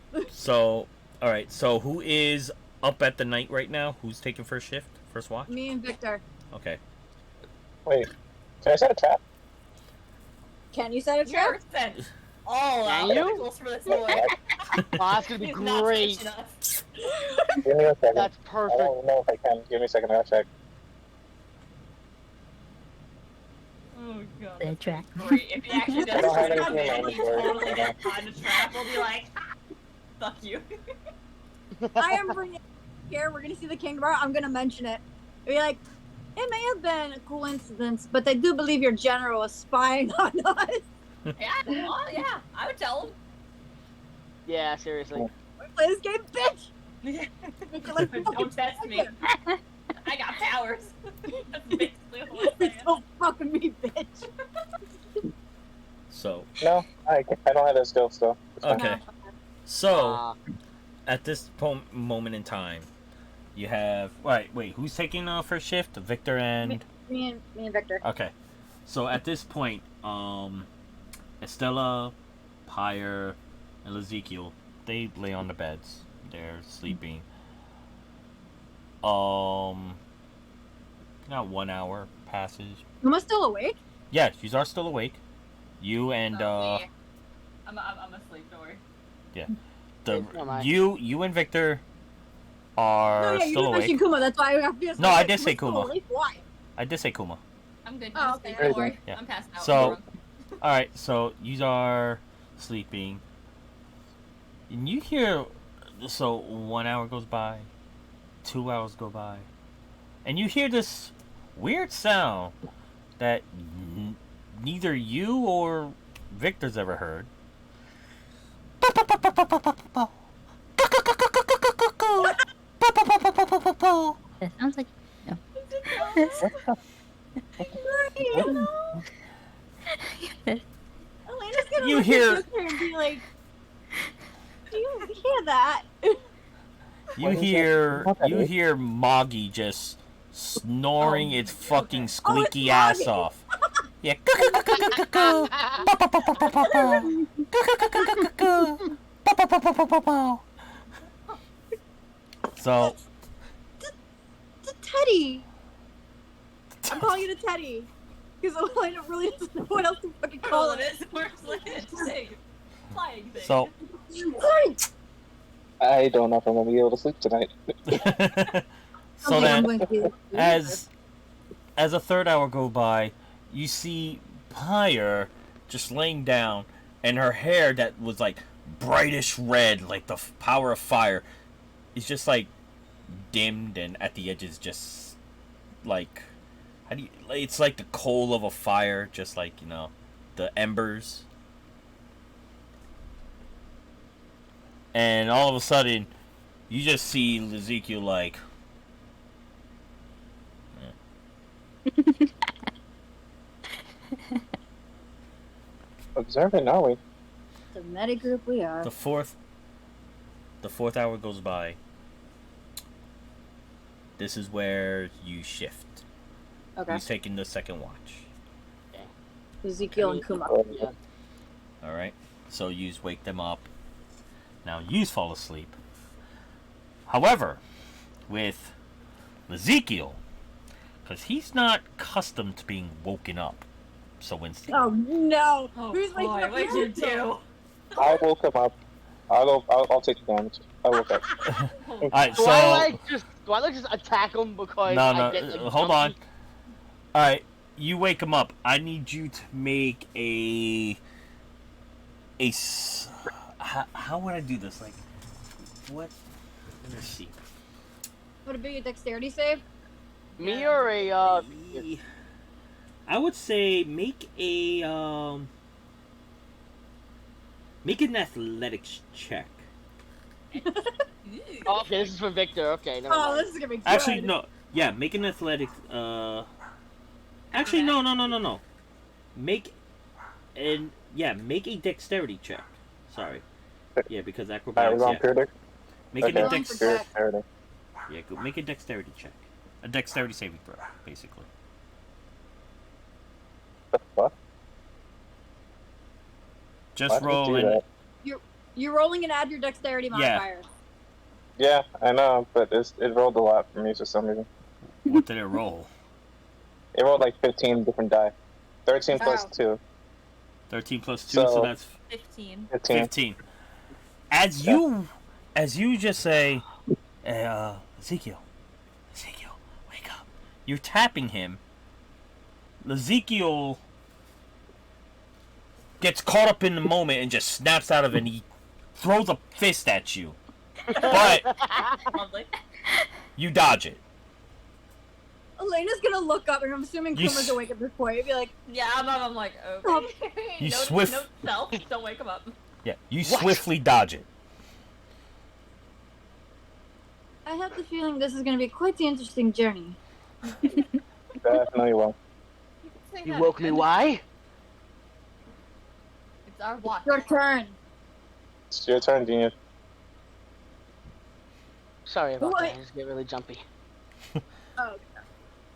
all right. So who is up at the night right now? Who's taking first shift, first watch? Me and Victor. Okay. Wait, can I set a trap? Can you set a trap? Sure, send all Can out you? vehicles for this boy. Oh, that's gonna be He's not great. switching us. Give me a second. That's I perfect. don't know if I can. Give me a second. I'll check. Oh god. The track. Great. If he actually does I don't have come anything in, on he the board. totally gets caught in a trap. We'll be like, fuck you. I am bringing it here. We're gonna see the king tomorrow. I'm gonna mention it. Be like, it may have been a coincidence, but they do believe your general is spying on us. Yeah, well, yeah, I would tell him. Yeah, seriously. We play this game, bitch. Like, Don't test me. I got powers. That's basically what I'm saying. Don't fuck with me, bitch. So No, I don't have that skill still. It's fine. okay. So Uh, at this moment in time, you have wait. Who's taking first shift? Victor and Me and Victor. okay. So at this point, Estella, Pyre, and Ezekiel, they lay on the beds. They're sleeping. Now 1 hour passes. Am I still awake? Yes, you are still awake. You and Oh, me. I'm asleep, don't worry. Am I? you and Victor are No, yeah, you still didn't awake. mention Kuma. That's why I have to. No, I did say Still Kuma. awake? Why? I did say Kuma. I'm good. Oh, I'm okay. asleep, Very don't worry. good. Yeah. I'm passed out. So- I'm drunk. All right, so you are sleeping, and you hear. So 1 hour goes by, 2 hours go by, and you hear this weird sound that neither you or Victor's ever heard. That sounds like Elena's gonna You look hear- at Victor and be like, "Do you hear that?" You What is hear that? you hear Moggy just snoring its fucking it's squeaky ass Moggy. off. Yeah. So The Teddy. I'm calling it a Teddy. Because Elena really doesn't know what else to fucking call Call it. it is. We're like a thing. Flying thing. so Right. I don't know if I'm gonna be able to sleep tonight. so Okay, I'm then going to- as a third hour go by, you see Pyre just laying down, and her hair that was like brightish red, like the power of fire, is just like dimmed, and at the edges just like it's like the coal of a fire, just like the embers. And all of a sudden, you just see Ezekiel like. Observant, are we? The meta group we are. The fourth hour goes by. This is where you shift. Okay. Who's taking the second watch? Ezekiel and Kuma. Yeah. All right. So you wake them up. Now you fall asleep. However, with Ezekiel, because he's not accustomed to being woken up so instantly. Oh no! Oh Who's waking boy, up what'd you Ezekiel? do? I woke him up. I'll take the damage. I woke up. All right. Do So I just attack him because no, I get hold on. All right, you wake him up. I need you to make how would I do this? Like, what? Let me see. Would it be a dexterity save? Me or a I would say make an athletics check. Oh, okay, this is for Victor. Okay, never Oh, mind. this is gonna be good. Actually, no. Yeah, make an athletics. Actually, no. Make And yeah, make a dexterity check. Sorry. Yeah, because Alright, acrobatics. we're on Yeah. pure deck. Make it a Rolling dex. for dex. Dexterity. Yeah, go make a dexterity check. A dexterity saving throw, basically. The fuck? Just Why did roll you do and that? You're rolling and add your dexterity Yeah. modifier. Yeah, I know, but it rolled a lot for me for some reason. what did it roll? It rolled like 15 different die. 13 plus Wow. 2. 13 plus 2, so So- that's 15. 15. 15. As you just say, Ezekiel, wake up. You're tapping him. Ezekiel gets caught up in the moment and just snaps out of it and he throws a fist at you. But Lovely. you dodge it. Elena's gonna look up, and I'm assuming You Kuma's s- awake at this point. You'd be like, Yeah, I'm like, okay. You no, swift- No self, don't wake him up. Yeah, you swiftly dodge it. I have the feeling this is gonna be quite the interesting journey. Definitely will. You can say You that woke me again. why? It's our watch. Your turn. It's your turn, Genius. Sorry about What? that. I just get really jumpy. Oh,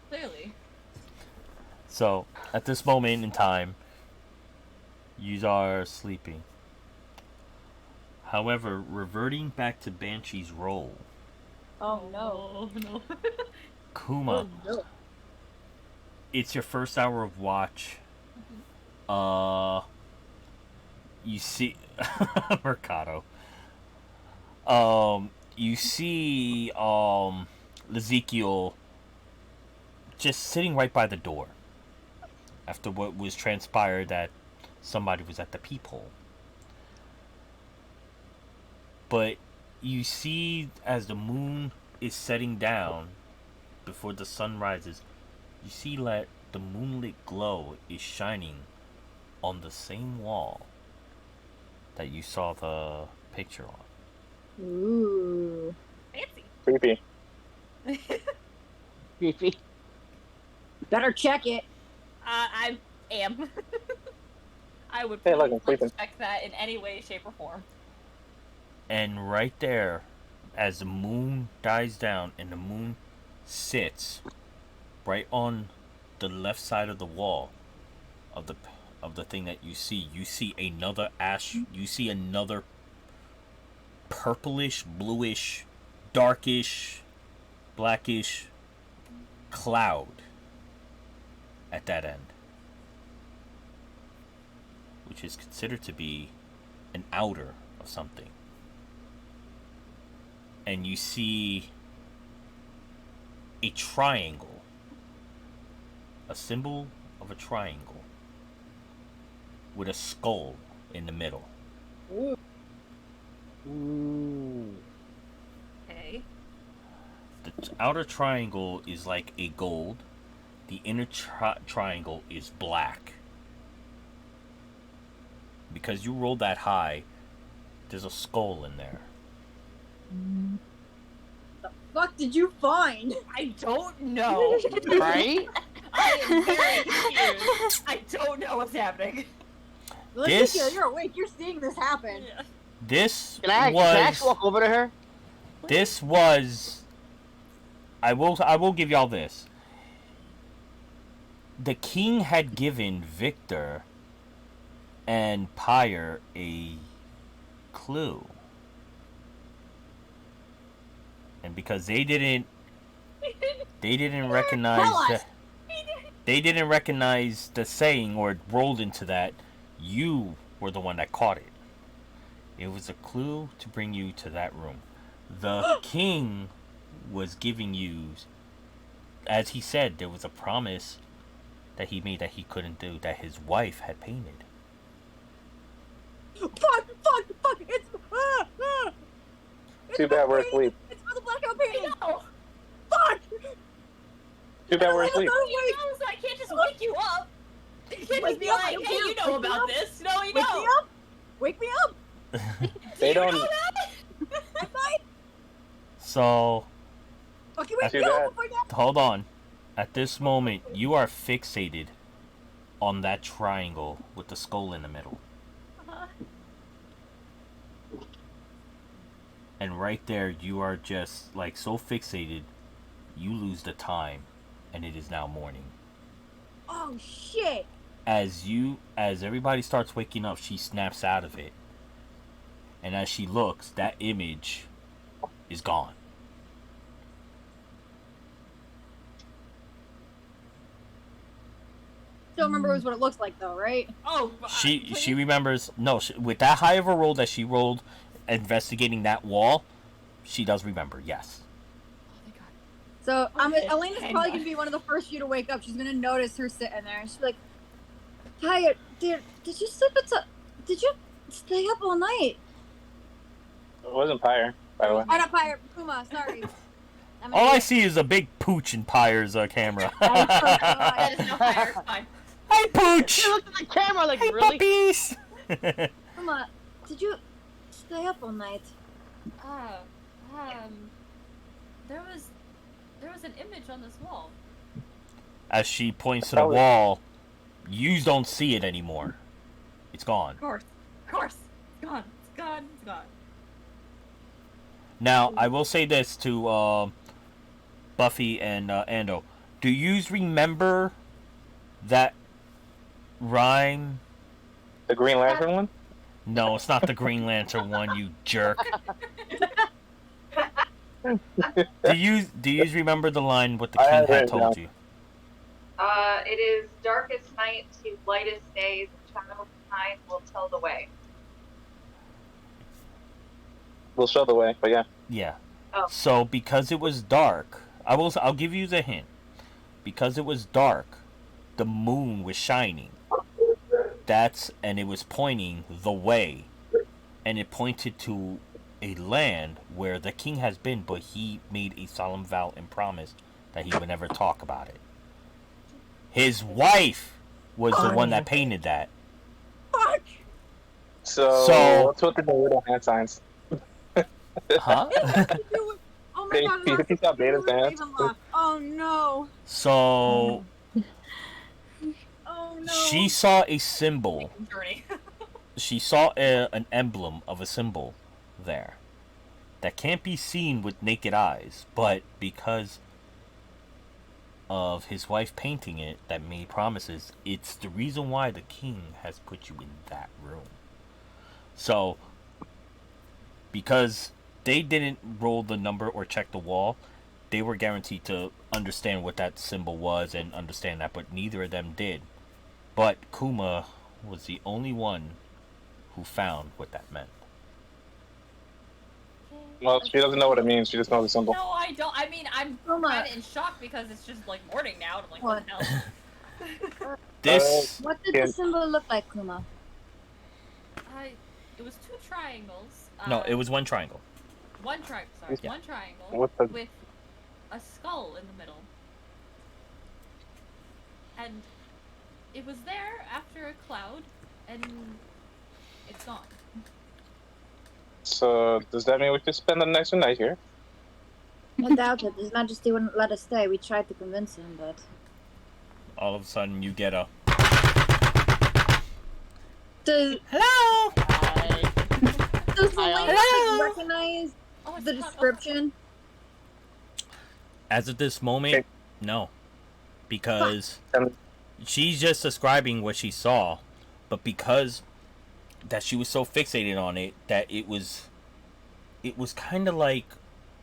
Clearly. So, at this moment in time, you are sleeping. However, reverting back to Banshee's role, oh no. Oh, no. Kuma, no. it's your first hour of watch. You see Mercado. You see Ezekiel just sitting right by the door after what was transpired that somebody was at the peephole. But you see as the moon is setting down before the sun rises, you see that the moonlit glow is shining on the same wall that you saw the picture on. Ooh. Fancy. Creepy. Creepy. Better check it. I am. I would Hey, look, please I'm sleeping. check that in any way, shape, or form. And right there, as the moon dies down and the moon sits right on the left side of the wall of the thing that you see another you see another purplish, bluish, darkish, blackish cloud at that end, which is considered to be an outer of something. And you see a triangle, a symbol of a triangle with a skull in the middle. Ooh. Okay. The outer triangle is like a gold. The inner triangle is black. Because you rolled that high, there's a skull in there. Fuck did you find? I don't know. Right? I am very confused. I don't know what's happening. This- Ezekiel, you're awake. You're seeing this happen. This Can I was actually walk over to her? this was I will give y'all this. The king had given Victor and Pyre a clue. And because they didn't recognize Tell us. the, they didn't recognize the saying or rolled into that, you were the one that caught it. It was a clue to bring you to that room. The king was giving you, as he said, there was a promise that he made that he couldn't do, that his wife had painted. Fuck! It's Too bad we're asleep. It's for the blackout painting. No. Fuck! Too bad we're asleep. You know, so I can't just wake you up. You can't Wake just be me up, I like, don't hey, care. you know Wake me about up. this. No, you Wake me don't. up! Wake me up! They You don't. know that? So, Fucking wake Too me bad. up before that. hold on. At this moment, you are fixated on that triangle with the skull in the middle. And right there, you are just like so fixated, you lose the time, and it is now morning. Oh shit! As everybody starts waking up, she snaps out of it, and as she looks, that image is gone. Still remember what it looks like though, right? Oh, She remembers. No, with that high of a roll that she rolled, investigating that wall, she does remember. Yes. So Okay, Elena's probably gonna be one of the first few to wake up. She's gonna notice her sitting there, and she's like, "Tired, did you sleep did you stay up all night?" It wasn't Pyre, by the way. Oh, not Pyre, Kuma. Sorry. All I see is a big pooch in Pyre's camera. That is no fire. Fine. Hi, pooch. She looked at the camera like, Hey, really? puppies. Kuma, did you stay up all night? There was an image on this wall. As she points to the wall, you don't see it anymore. It's gone. Of course. It's gone. It's gone. Now, I will say this to Buffy and Ando. Do you remember that rhyme? The Green Lantern one? No, it's not the Green Lantern one, you jerk. Do you remember the line what the I king have had it told down. you? It is darkest night to lightest day. The shadow behind will tell the way. We'll show the way, but yeah. Yeah. Oh. So because it was dark, I'll give you the hint. Because it was dark, the moon was shining. And it was pointing the way, and it pointed to a land where the king has been, but he made a solemn vow and promise that he would never talk about it. His wife was the one that painted that. Fuck! So what's with the little hand signs? Huh? Oh my god! You think that beta dance? Oh no! So Oh no! she saw a symbol. Journey. She saw an emblem of a symbol there that can't be seen with naked eyes, but because of his wife painting it that made promises, it's the reason why the king has put you in that room. So because they didn't roll the number or check the wall, they were guaranteed to understand what that symbol was and understand that, but neither of them did. But Kuma was the only one who found what that meant. Well, she doesn't know what it means. She just knows the symbol. No, I don't. I mean, I'm Kuma. kind of in shock because it's just like morning now. And I'm like, what the hell? This What did Yeah. the symbol look like, Kuma? It was two triangles. no, it was one triangle. One triangle. Sorry, Yeah. one triangle What the- with a skull in the middle, and it was there after a cloud, and it's gone. So does that mean we could spend the next night here? I doubt it. His Majesty wouldn't let us stay. We tried to convince him, but All of a sudden, you get a does hello. does Hi, Elena hello? like, recognize Oh, it's the not- description? As of this moment, Okay. no, because Um, she's just describing what she saw, but because that she was so fixated on it that it was kind of like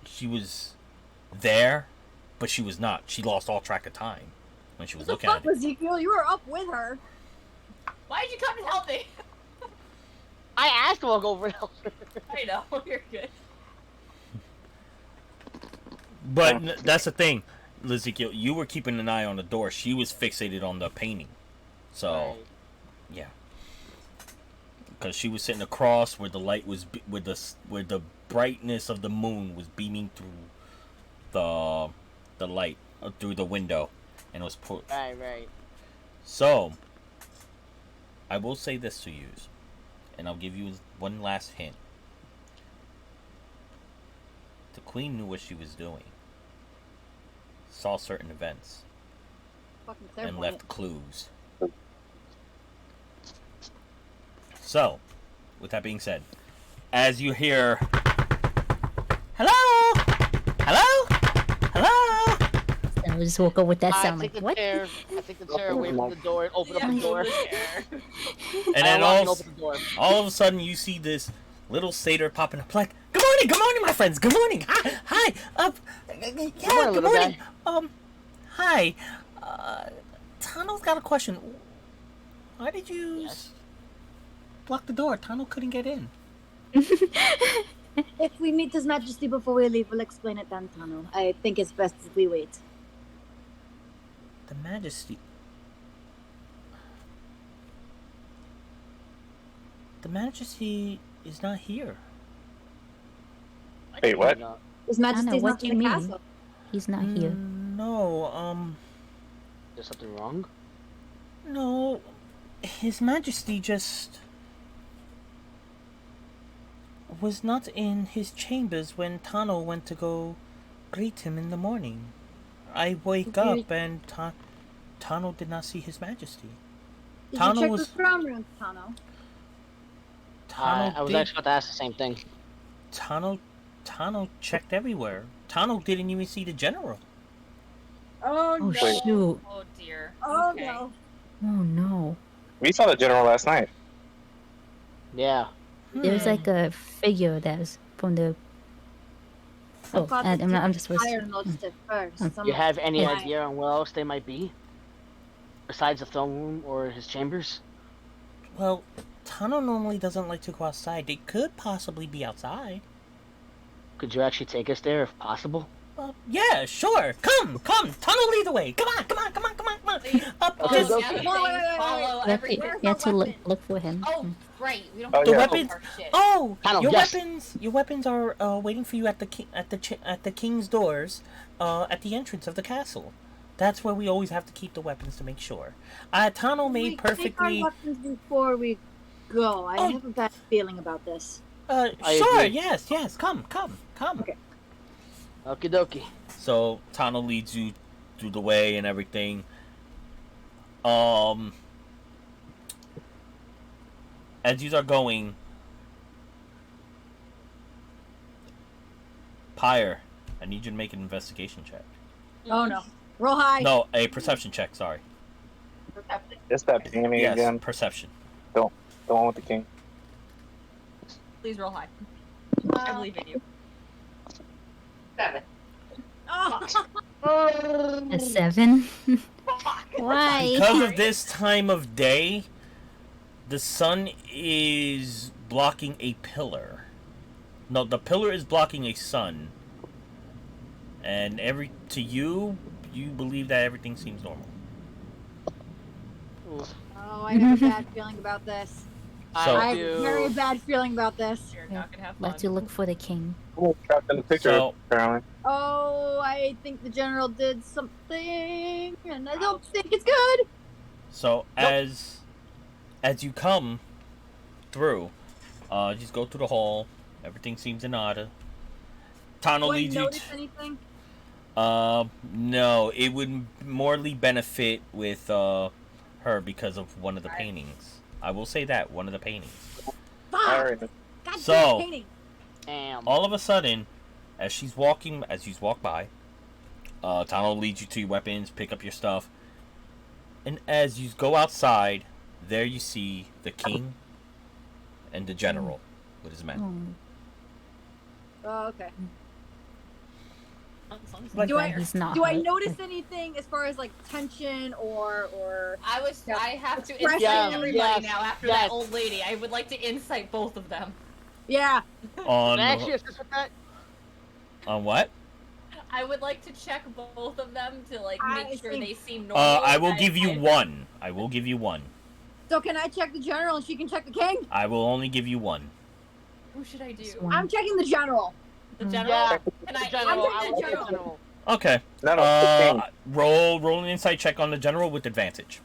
she was there, but she was not. She lost all track of time when she was What the looking fuck, at it. Ezekiel? You were up with her. Why did you come and help me? I asked him to go over it. I know you're good. But that's the thing, Ezekiel. You were keeping an eye on the door. She was fixated on the painting, so yeah. Because she was sitting across where the light was, where the brightness of the moon was beaming through the light through the window, and it was put. Right. So, I will say this to you, and I'll give you one last hint. The queen knew what she was doing, saw certain events, Fucking and clairvoyant. left clues. So, with that being said, as you hear, hello, hello, hello. I just woke up with that I sound take like the what? chair. I take the chair away from the door and open up the door. And then I open the door. all of a sudden you see this little satyr popping up like, good morning, my friends, good morning, hi, yeah, morning, good little morning, guy. hi, Tano's got a question. Why did you block the door? Tano couldn't get in. If we meet His Majesty before we leave, we'll explain it then, Tano. I think it's best if we wait. The Majesty. The Majesty is not here. Wait, what? His Majesty's what not do in you the mean? castle. He's not here. No, There's something wrong? no. His Majesty just was not in his chambers when Tano went to go greet him in the morning. I wake up and Tano did not see His Majesty. Did Tano you check was- the throne room, Tano? Tano I was did- actually about to ask the same thing. Tano checked everywhere. Tano didn't even see the general. Oh, Oh no. shoot! Oh dear. Oh, Okay. no. Oh no! We saw the general last night. Yeah. There's like a figure that's from the. Oh, thought I'm just Fire listening. noticed it first. Mm. You have any Yeah. idea on where else they might be? Besides the throne room or his chambers? Well, Tano normally doesn't like to go outside. They could possibly be outside. Could you actually take us there if possible? Yeah, sure. Come. Tano, lead the way. Come on. Please. Up, Okay, just, go. Yeah, things follow every. You have to look for him. Oh, right. We don't Oh, have the yeah. weapons. our shit. Oh, Tano, your yes. weapons are waiting for you at the king's doors, at the entrance of the castle. That's where we always have to keep the weapons to make sure. Tano made Take perfectly. our weapons before we go. I Oh. have a bad feeling about this. I Sure. agree. Yes. Come. Okay. Okie dokie. So Tano leads you through the way and everything. As you are going, Pyre, I need you to make an investigation check. Oh, no. Roll high. No, a perception check. Sorry. It's that Pammy Yes, again. perception. The one with the king. Please roll high. I believe in you. 7. Oh. A 7. Fuck. Why? Because of this time of day, the sun is blocking a pillar. No, the pillar is blocking a sun. And to you believe that everything seems normal. Oh, I have a bad feeling about this. So- I I have a very do. bad feeling about this. You're not gonna have fun. Let's look for the king. Oh, trapped in the picture, So- apparently. Oh, I think the general did something, and I don't think it's good. So as you come through, just go through the hall. Everything seems in order. Tano Do I leads you. notice anything? No, it would morely benefit with her because of one of the paintings. I will say that one of the paintings. Fuck! Alright. God So- damn painting. Damn. All of a sudden, as you walk by, Tano leads you to your weapons, pick up your stuff, and as you go outside, there you see the king and the general with his men. Oh, Oh, okay. Like Do I he's not. do I hurt. notice anything as far as like tension or I have to Yeah, insight everybody yes, now after yes. that old lady. I would like to insight both of them. yeah? On Can I actually assist with that? on what? I would like to check both of them to like I make sure think- they seem normal. I will give you one. I will give you one. So can I check the general and she can check the king? I will only give you one. Who should I do? Just one. I'm checking the general. The general? Yeah. Can I General, I'm I the will take general. general. Okay. No, the king. Roll an insight check on the general with advantage.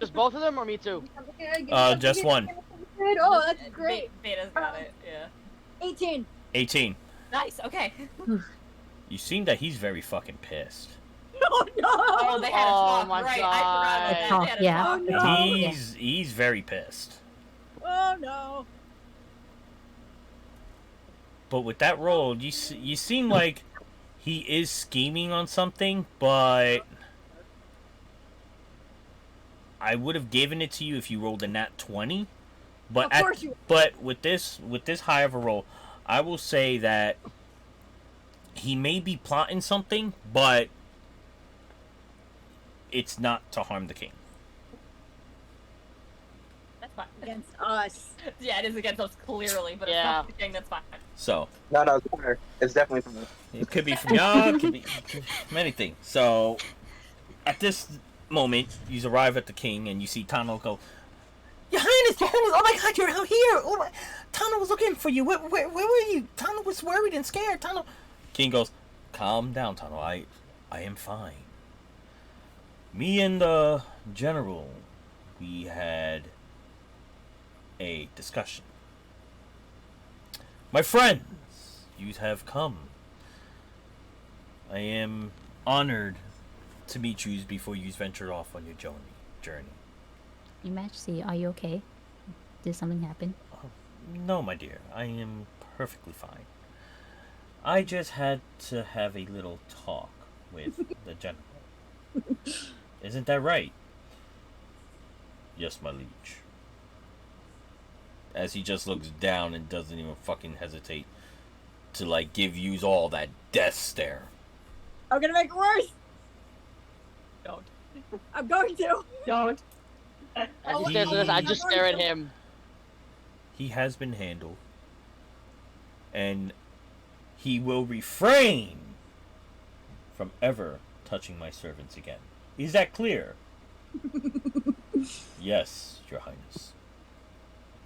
Just both of them or me too? Just one. Oh, that's great. Beta's got it. Yeah. 18. 18. Nice. Okay. You seem that he's very fucking pissed. Oh no! Oh, they had a Oh talk. my Right. God. I forgot about A that. talk, They had a yeah. talk. Oh, no. He's very pissed. Oh no. But with that roll, you seem like he is scheming on something, but I would have given it to you if you rolled a nat 20. But Of course you. but with this high of a roll, I will say that he may be plotting something, but it's not to harm the king. That's fine. Against us. Yeah, it is against us clearly, but Yeah. it's not the king. That's fine. So No, it's fire. It's definitely from me. it could be from y'all, it could be many things. So at this moment, you arrive at the king and you see Tano go, Your Highness, oh my God, you're out here. Oh my, Tano was looking for you. Where were you? Tano was worried and scared. Tano. King goes, calm down, Tano. I am fine. Me and the general, we had a discussion. My friends, you have come. I am honored to meet you before you venture off on your journey. Your Majesty, are you okay? Did something happen? No, my dear, I am perfectly fine. I just had to have a little talk with the general. Isn't that right? Yes, my liege. As he just looks down and doesn't even fucking hesitate to, like, give you all that death stare. I'm gonna make it worse. Don't. I'm going to. Don't. As he says this, I just stare at him. He has been handled. And he will refrain from ever touching my servants again. Is that clear? Yes, Your Highness.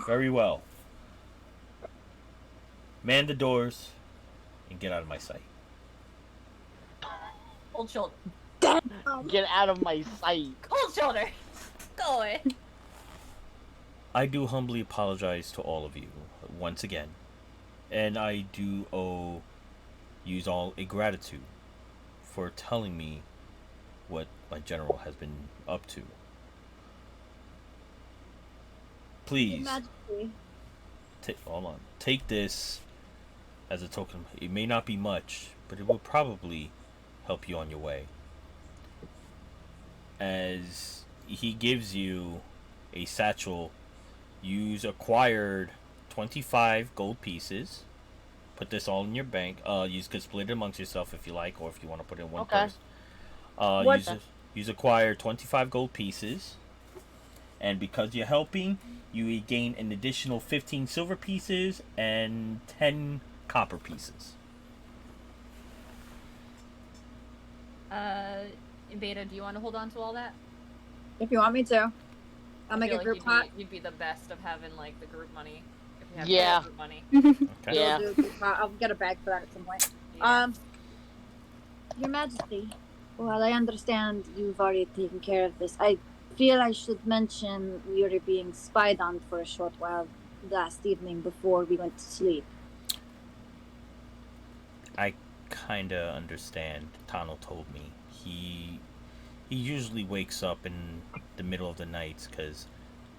Very well. Man the doors and get out of my sight. Cold shoulder. Get out of my sight. Cold shoulder. Go away. I do humbly apologize to all of you once again. And I do owe you all a gratitude for telling me what my general has been up to. Please, Majesty. hold on. Take this as a token. It may not be much, but it will probably help you on your way. As he gives you a satchel, you've acquired 25 gold pieces. Put this all in your bank. You could split it amongst yourself if you like, or if you want to put it in one Okay. purse. What You've acquired 25 gold pieces, and because you're helping, you gain an additional 15 silver pieces and 10 copper pieces. Beta, do you want to hold on to all that? If you want me to. I'll I make feel a like group pot. you'd be the best of having like the group money. If we have Yeah. group money. Okay. Yeah. We'll do a group pot. I'll get a bag for that at some point. Yeah. Your Majesty, well, I understand you've already taken care of this. I feel I should mention we were being spied on for a short while last evening before we went to sleep. I kinda understand. Tano told me he usually wakes up in the middle of the nights because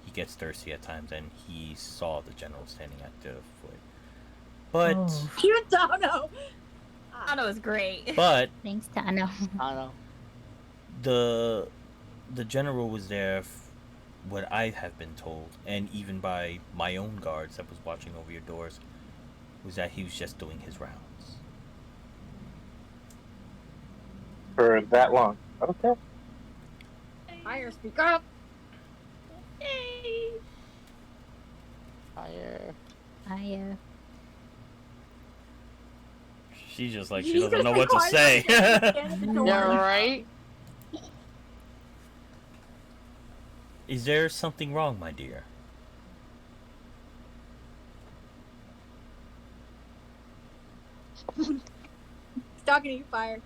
he gets thirsty at times, and he saw the general standing at the foot. But Oh, You don't know. Anna was great. but thanks, Tano. I don't know. the general was there. What I have been told, and even by my own guards that was watching over your doors, was that he was just doing his rounds. For that long. Okay. Fire, speak up. Fire. She's just like, she He's doesn't know gonna what to be say. quiet. Stand at the door. Yeah, right? Is there something wrong, my dear? He's talking to you, Fire.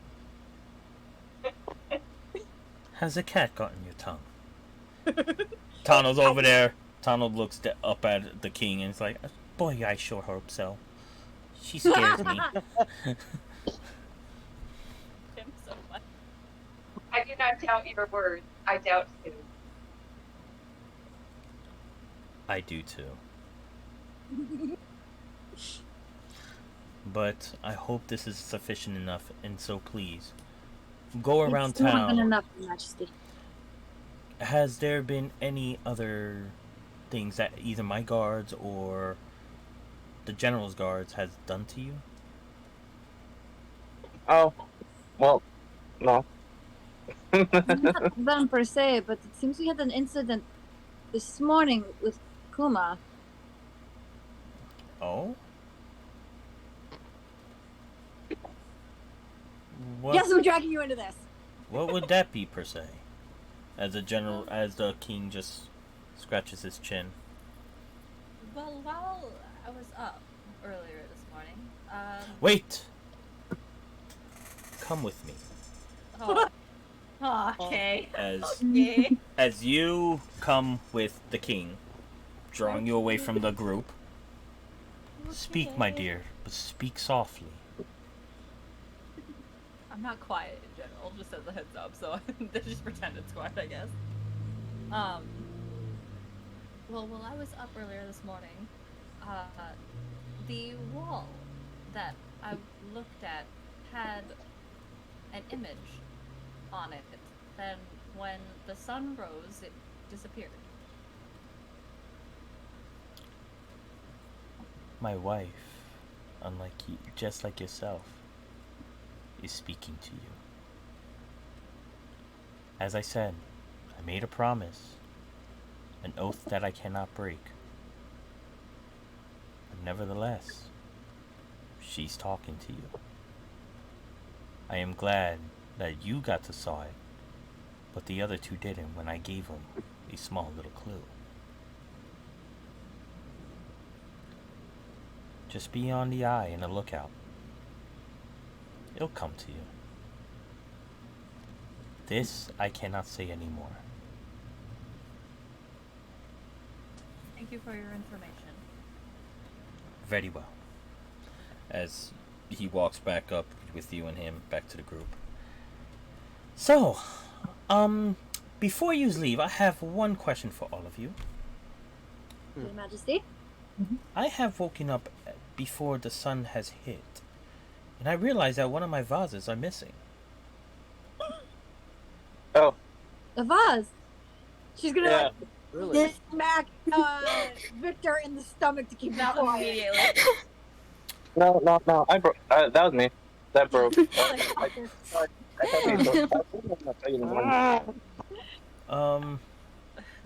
Has a cat gotten your tongue? Tano's over there. Tano looks up at the king and is like, boy, I sure hope so. She scares me. Him so much. I do not doubt your words. I doubt too. I do too. But I hope this is sufficient enough, and so please, go around It's more than town. enough, Your Majesty. Has there been any other things that either my guards or the general's guards has done to you? Oh, well, no. Not them per se, but it seems we had an incident this morning with Kuma. Oh? What, Yes, I'm dragging you into this. what would that be per se? As the king just scratches his chin. Well, while I was up earlier this morning, Wait! Come with me. okay. As you come with the king, drawing you away from the group, speak, my dear, but speak softly. I'm not quiet in general, just as a heads up, so they just pretend it's quiet, I guess. Well, while I was up earlier this morning, the wall that I looked at had an image on it. Then, when the sun rose, it disappeared. My wife, unlike you, just like yourself, is speaking to you. As I said, I made a promise, an oath that I cannot break. But nevertheless, she's talking to you. I am glad that you got to saw it, but the other two didn't when I gave them a small little clue. Just be on the eye and a lookout. It'll come to you. This I cannot say anymore. Thank you for your information. Very well. As he walks back up with you and him back to the group. So, before you leave, I have one question for all of you. Your Majesty? I have woken up before the sun has hit, and I realize that one of my vases are missing. Oh, The vase. She's gonna yeah. Really? smack Victor in the stomach to keep that quiet. Immediately. No. I broke. That was me. That broke. Like, I thought we broke. I'll tell you in the morning.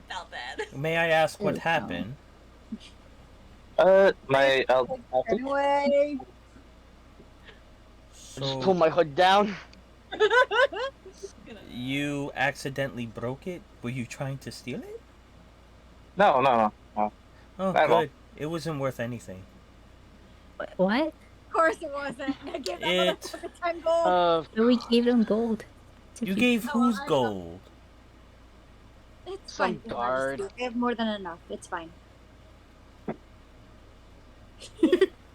Felt bad. May I ask what Oh. happened? My anyway. I just pull my hood down. You accidentally broke it? Were you trying to steal it? No. Oh, Not at all. good. It wasn't worth anything. What? Of course it wasn't. I gave that It- motherfucker 10 gold. So we gave them gold. to You keep- gave Oh, whose I know. gold? It's Some fine. Your guard. Majesty. I have more than enough. It's fine.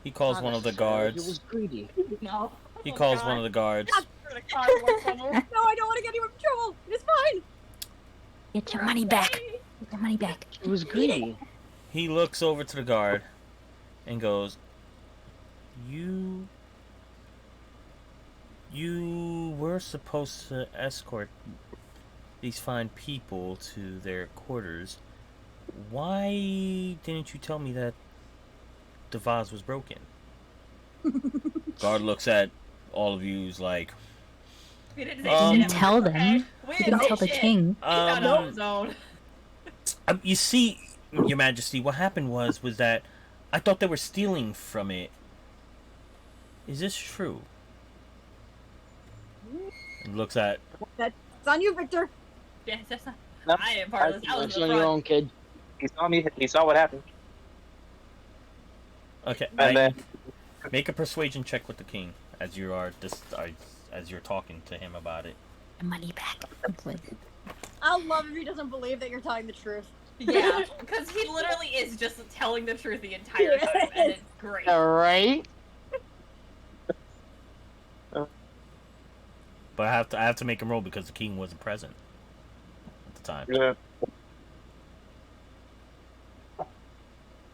He calls one of the He was guards. greedy. No. He calls one of the guards. No, I don't want to get you in trouble. It's fine. Get your money back. Get your money back. He was greedy. He looks over to the guard and goes, You were supposed to escort these fine people to their quarters. Why didn't you tell me that the vase was broken? Guard looks at all of you's like, We didn't say Um, shit. Didn't tell them. Okay? We Didn't didn't tell say the shit. king. Get out of the zone. You see, Your Majesty, what happened was that I thought they were stealing from it. Is this true? And looks at, It's on you, Victor. Yes, that's not. No, I am part of this. I was It's in on the your front. own, kid. He saw me. He saw what happened. okay, And then make a persuasion check with the king as you are as you're talking to him about it. Your money back. It's like, I'll love if he doesn't believe that you're telling the truth. Yeah, because he literally is just telling the truth the entire time, and it's great. Alright. But I have to make him roll because the king wasn't present at the time. yeah.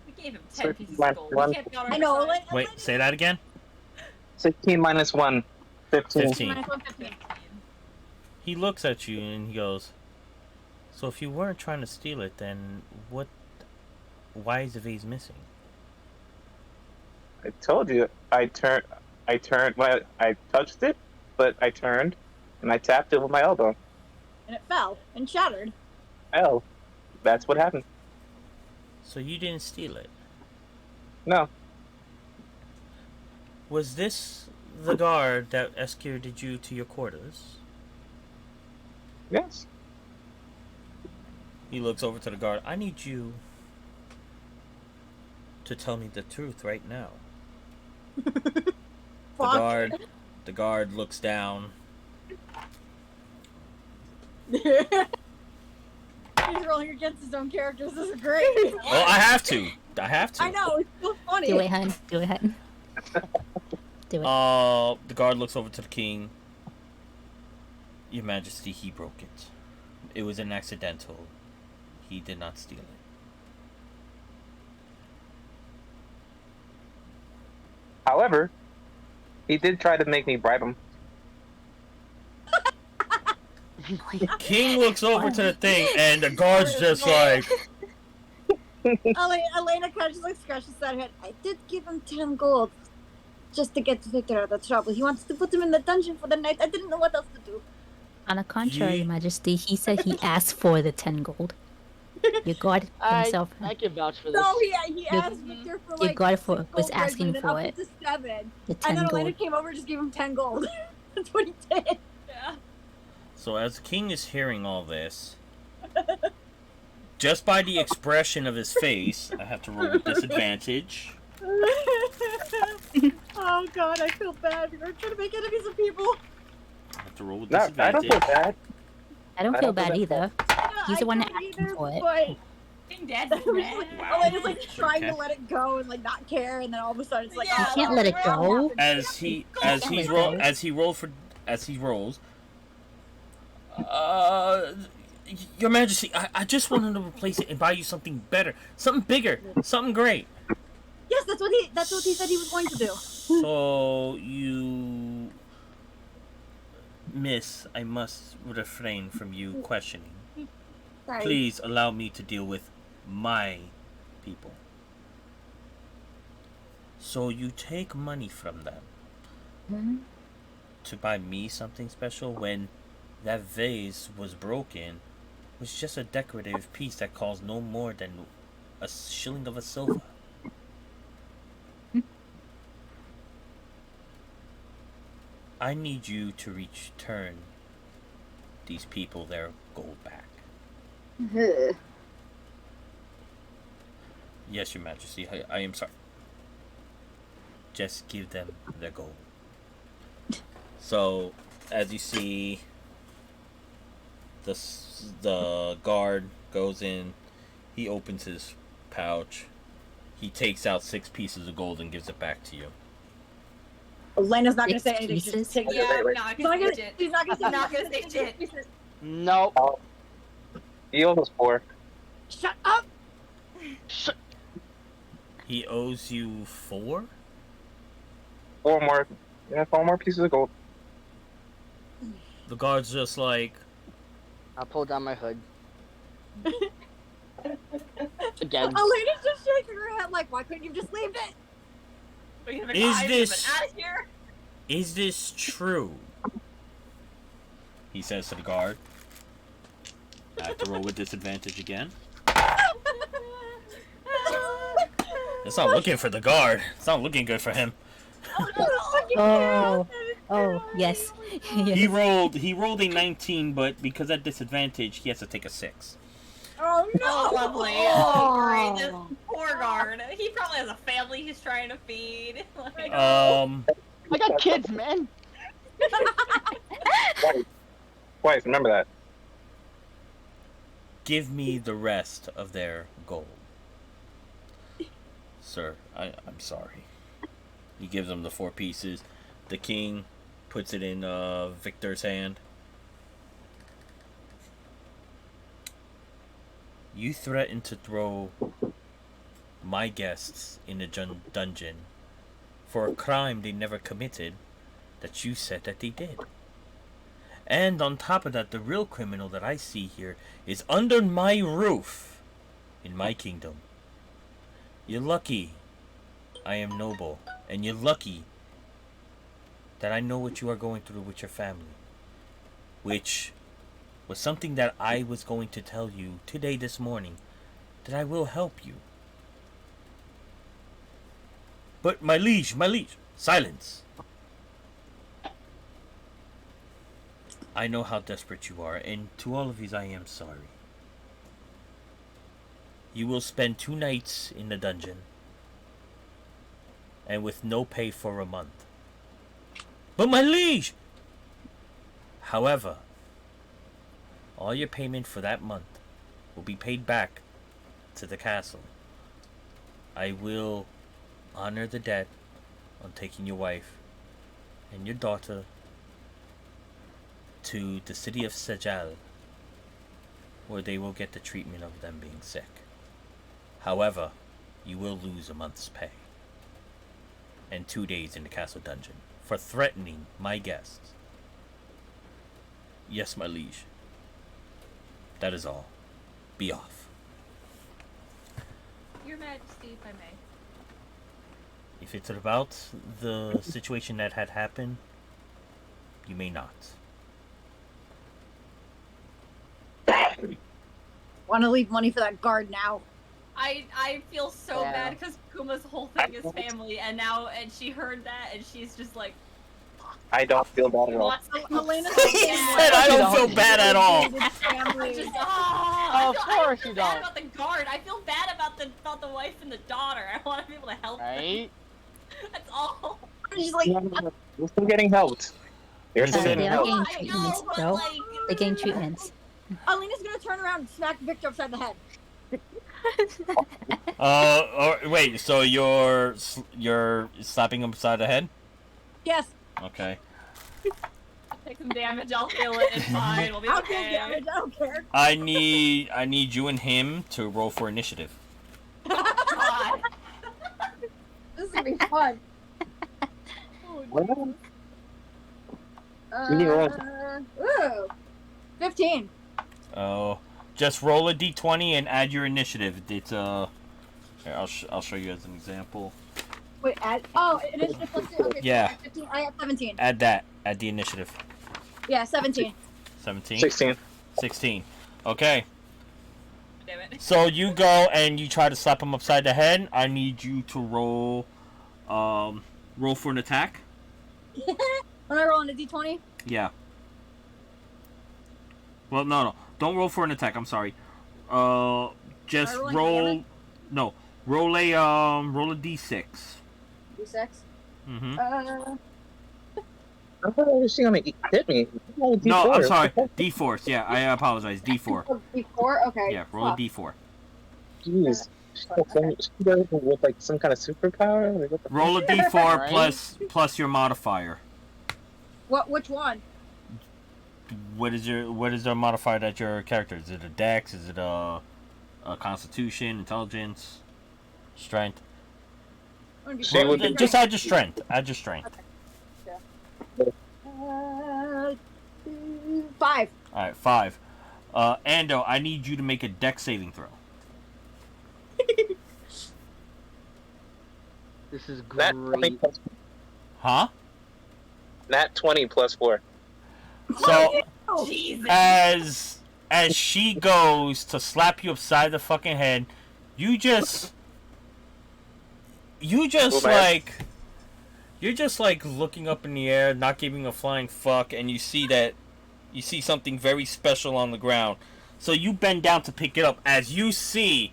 We gave him 10 pieces Minus of gold. one. We can't be on our I know. side. Wait, say that again. 16 minus 1. 15. 15. Minus 115. He looks at you and he goes, "So if you weren't trying to steal it, then what? Why is the vase missing?" I told you. I turned. When I touched it, but I turned and I tapped it with my elbow. And it fell and shattered. Hell, that's what happened. So you didn't steal it. No. Was this the guard that escorted you to your quarters? Yes. He looks over to the guard. "I need you to tell me the truth right now." Fuck. The guard looks down. He's rolling against his own characters. This is great. Well, I have to. I know. It's so funny. Do it, hun. Do it, hun. Do it. The guard looks over to the king. "Your Majesty, he broke it. It was an accidental. He did not steal it." However, he did try to make me bribe him. King looks over to the thing, and the guard's just like, Elena kind of just like scratches her head. I did give him 10 gold just to get Victor out of trouble. He wants to put him in the dungeon for the night. I didn't know what else to do. On the contrary, Ye- Majesty, he said he asked for the 10 gold. Your guard himself, I can vouch for this. No, he asked Victor for your like guard 6 was gold asking and for up it. to 7. the And 10 then Elena gold. came over and just gave him 10 gold. That's what he did. Yeah. so as the king is hearing all this, just by the expression of his face, I have to roll with disadvantage. Oh god, I feel bad. We're trying to make enemies of people. I have to roll with No, I don't disadvantage. feel bad. I don't I feel don't bad feel either. He's the one that asked for it. But King Dad's mad. Elena's like trying Okay. to let it go and like not care, and then all of a sudden it's like, Yeah, oh, You can't let it what go. happened? As he rolls, Your Majesty, I just wanted to replace it and buy you something better, something bigger, something great. Yes, that's what he said he was going to do. So you, Miss, I must refrain from you questioning. Sorry. Please allow me to deal with my people. So you take money from them Hmm? to buy me something special when that vase was broken. It was just a decorative piece that cost no more than a shilling of a silver. I need you to return these people their gold back. Yes, Your Majesty, I am sorry. Just give them their gold. So, as you see, the guard goes in, he opens his pouch, he takes out 6 pieces of gold and gives it back to you. Elena's not going to 6 say anything. She's pieces? just taking Yeah, it. I'm not She's not gonna gonna- say shit. she's not going to say Not gonna say shit. Nope. He owes us 4. Shut up! Sh- He owes you 4? 4 more. Yeah, 4 more pieces of gold. The guard's just like, I'll pull down my hood. Again. Elena's just shaking her head like, why couldn't you just leave it? We haven't Is died, this- but out of here. is this true? He says to the guard. I have to roll with disadvantage again. It's not looking for the guard. It's not looking good for him. Oh, yes. He rolled a 19, but because at disadvantage, he has to take a 6. Oh no! Oh, lovely. Oh, great. This poor guard. He probably has a family he's trying to feed. Like, I got kids, man. Twice, remember that. Give me the rest of their gold. Sir, I'm sorry. He gives him the 4 pieces. The king puts it in Victor's hand. You threatened to throw my guests in the dungeon for a crime they never committed that you said that they did. And on top of that, the real criminal that I see here is under my roof in my kingdom. You're lucky I am noble, and you're lucky that I know what you are going through with your family, which was something that I was going to tell you today, this morning, that I will help you. But my liege, silence. I know how desperate you are, and to all of you, I am sorry. You will spend 2 nights in the dungeon, and with no pay for a month. But my liege! However, all your payment for that month will be paid back to the castle. I will honor the debt on taking your wife and your daughter to the city of Sejal, where they will get the treatment of them being sick. However, you will lose a month's pay and 2 days in the castle dungeon for threatening my guests. Yes, my liege. That is all. Be off. Your Majesty, if I may. If it's about the situation that had happened, you may not. Want to leave money for that guard now? I feel so Yeah. bad because Kuma's whole thing is family, and she heard that, and she's just like, I don't feel bad at all. what's the Elena He said I don't feel bad at all. Family. Of course I you feel bad don't. about the guard. I feel bad about the wife and the daughter. I want to be able to help them. Right? That's all. She's like, You're still getting helped. You're still Listen. getting They are helped. getting I know, treatments, but bro. like, They're getting treatments. Elena's gonna turn around and smack Victor upside the head. Wait, so you're slapping him upside the head? Yes. Okay. take some damage. I'll feel it. It's fine. We'll be I'll take okay. damage. I don't care. I need you and him to roll for initiative. God. This is gonna be fun. Well, you roll. Ooh. 15. Oh, just roll a d20 and add your initiative. It's here, I'll show you as an example. Wait, add. Oh, initiative plus 2. Okay, so Yeah. I have 15. I have 17. Add that. Add the initiative. Yeah, 17. 17. 16. 16. Okay. Damn it. So you go and you try to slap him upside the head. I need you to roll for an attack. When I roll on a d20? Yeah. Well, no. Don't roll for an attack. I'm sorry. Just Am I rolling roll. damage? No. Roll a d6. D6. Mm-hmm. I thought she gonna hit me. Oh, No, I'm D4. sorry. D4. Yeah, I apologize. D4. Oh, D4? Okay. Yeah, roll a Fuck. d4. Jeez. She does with like some kind of superpower. Like, what the Roll a d4 Right. plus your modifier. Which one? What is the modifier that your character? Is it a dex? Is it a constitution, intelligence, strength? I'm gonna be She would- fine. Just add your strength. Add your strength. 5. All right, 5. Ando, I need you to make a dex saving throw. This is Nat 20 great. plus, Huh? Nat 20 plus 4. So Jesus. as she goes to slap you upside the fucking head, you just Oh, man. you're just like looking up in the air, not giving a flying fuck, and you see something very special on the ground. So you bend down to pick it up as you see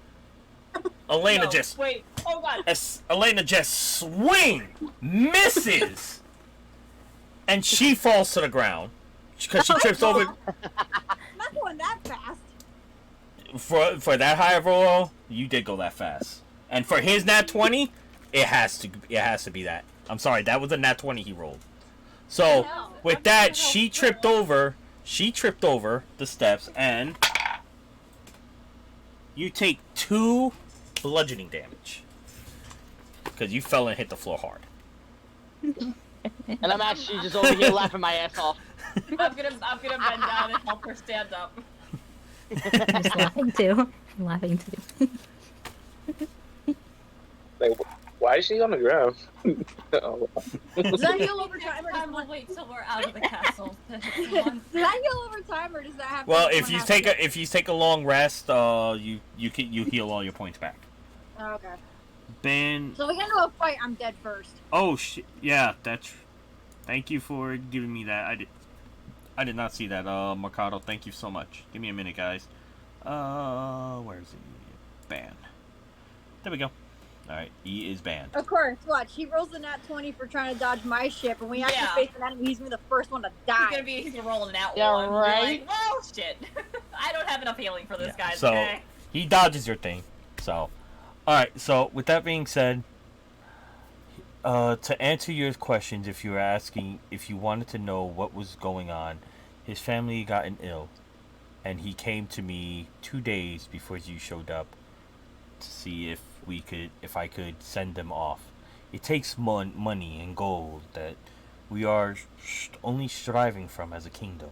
Elena No, just wait. Oh God. as Elena just swing, misses, and she falls to the ground because she trips over. Not going that fast. For that high of a roll, you did go that fast. And for his nat 20, it has to be that. I'm sorry, that was a nat 20 he rolled. So No. with that, she tripped over the steps, and you take 2 bludgeoning damage. Because you fell and hit the floor hard. And I'm actually just over here laughing my ass off. I'm gonna bend down and help her stand up. I'm just laughing too. I'm laughing too. Like, why is she on the ground? Oh, Does that heal over time, or does Time one... will wait till we're out of the castle. does that heal over time, or does that happen? Well, when if you one take happens? if you take a long rest, you heal all your points back. Oh, okay. Ben. So if we get into a fight, I'm dead first. Oh shit! Yeah, that's. Thank you for giving me that. I did not see that. Mercado. Thank you so much. Give me a minute, guys. Where is it? Ban. There we go. All right, E is banned. Of course, watch. He rolls the nat 20 for trying to dodge my ship, and when we Yeah. actually face an enemy, he's gonna be the first one to die. He's gonna roll an out Yeah, one. We're right? Like, well, shit. I don't have enough healing for this, Yeah, guys. so- Okay. He dodges your thing. So, all right. So with that being said, to answer your questions, if you were asking, if you wanted to know what was going on, his family gotten ill, and he came to me 2 days before you showed up to see if I could send them off. It takes money and gold that we are only striving from as a kingdom,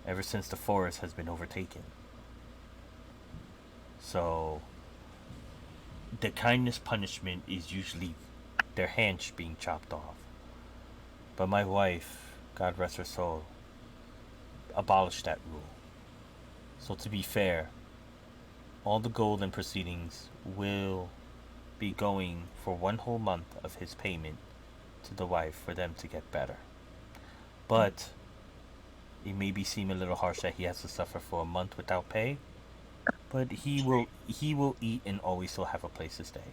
ever since the forest has been overtaken. So, the kindness punishment is usually their hands being chopped off. But my wife, God rest her soul, abolished that rule. So to be fair, all the gold and proceedings will be going for 1 whole month of his payment to the wife for them to get better. But it may seem a little harsh that he has to suffer for a month without pay. But he will eat and always still have a place to stay.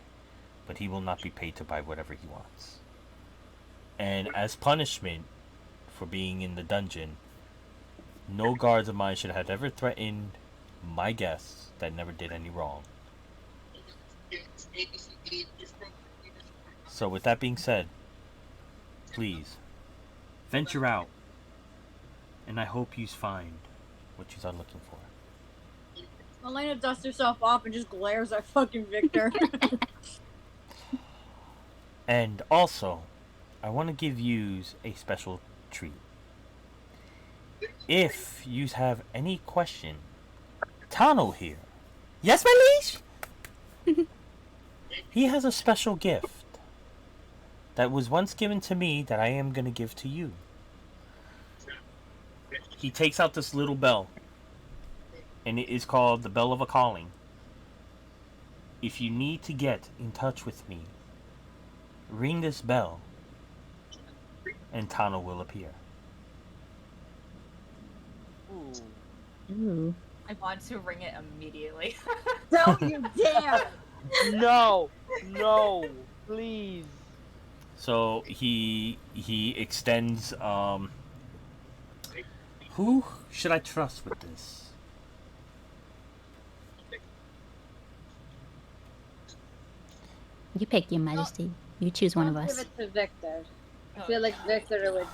But he will not be paid to buy whatever he wants. And as punishment for being in the dungeon, no guards of mine should have ever threatened my guests that never did any wrong. So with that being said, please, venture out. And I hope you find what you are looking for. Elena dusts herself off and just glares at fucking Victor. And also, I want to give you a special treat. If you have any question, Tano here. Yes, my liege? He has a special gift that was once given to me that I am going to give to you. He takes out this little bell, and it is called the Bell of a Calling. If you need to get in touch with me, ring this bell, and Tano will appear. Ooh. Ooh. I want to ring it immediately. Don't you dare! No, please. So he extends. Who should I trust with this? You pick, Your Majesty. You choose one of I'll us. Give it to Victor. I Oh, feel like yeah. Victor would.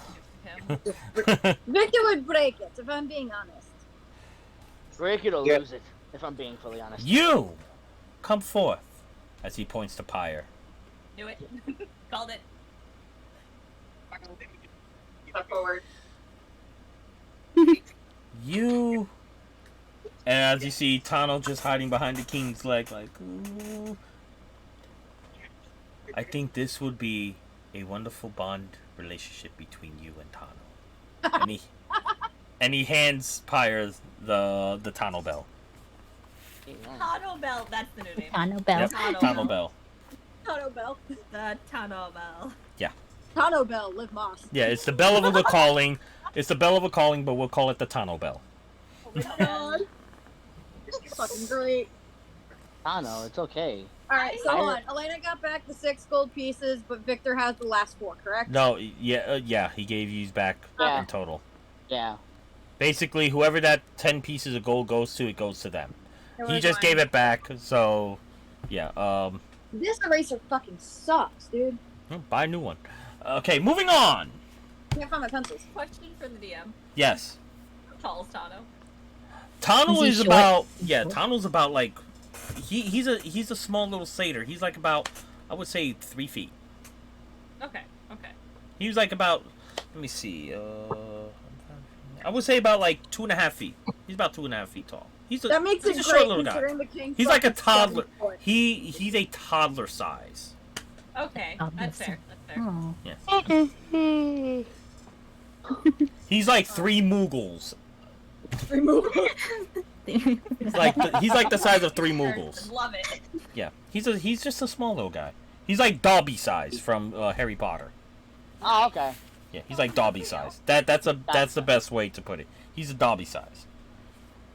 Him. Victor would break it, if I'm being honest. Break it or Yeah. lose it, if I'm being fully honest. You come forth, as he points to Pyre. Do it. Called it. Step forward. You. And as you see Tano just hiding behind the king's leg, like, ooh. I think this would be a wonderful bond relationship between you and Tano. And he hands Pyre the Tano bell. Tano Bell. That's the new name. Tano Bell. Yep, Tano bell. Tano Bell. The Tano Bell. Tano Bell, live Moss. Yeah, it's the bell of a calling. It's the bell of a calling, but we'll call it the Tano bell. Oh my god. Fucking great. I know, it's okay. Alright, so hold on. Elena got back the 6 gold pieces, but Victor has the last 4, correct? No, yeah, he gave you back Yeah. in total. Yeah. Basically, whoever that 10 pieces of gold goes to, it goes to them. It He was just mine. gave it back, so yeah. This eraser fucking sucks, dude. Buy a new one. Okay, moving on. Can't find my pencils. Question for the DM. Yes, How tall is Tano? Tano Is he is short? about Tano's about like he's a small little satyr. He's like about, I would say, 3 feet. Okay. Okay. He was like about, let me see, I would say about like 2.5 feet. He's about 2.5 feet tall. That makes he's it a short great little guy. considering the king. He's like a fucking toddler. 7 foot. He's a toddler size. Okay. Oh, That's bless fair. him. That's fair. Oh. Yes. He's like 3 Moogles. Remove. He's like the size of 3 Moogles. Love it. Yeah. He's just a small little guy. He's like Dobby size from Harry Potter. Oh, okay. Yeah, he's like Dobby size. That's the best way to put it. He's a Dobby size.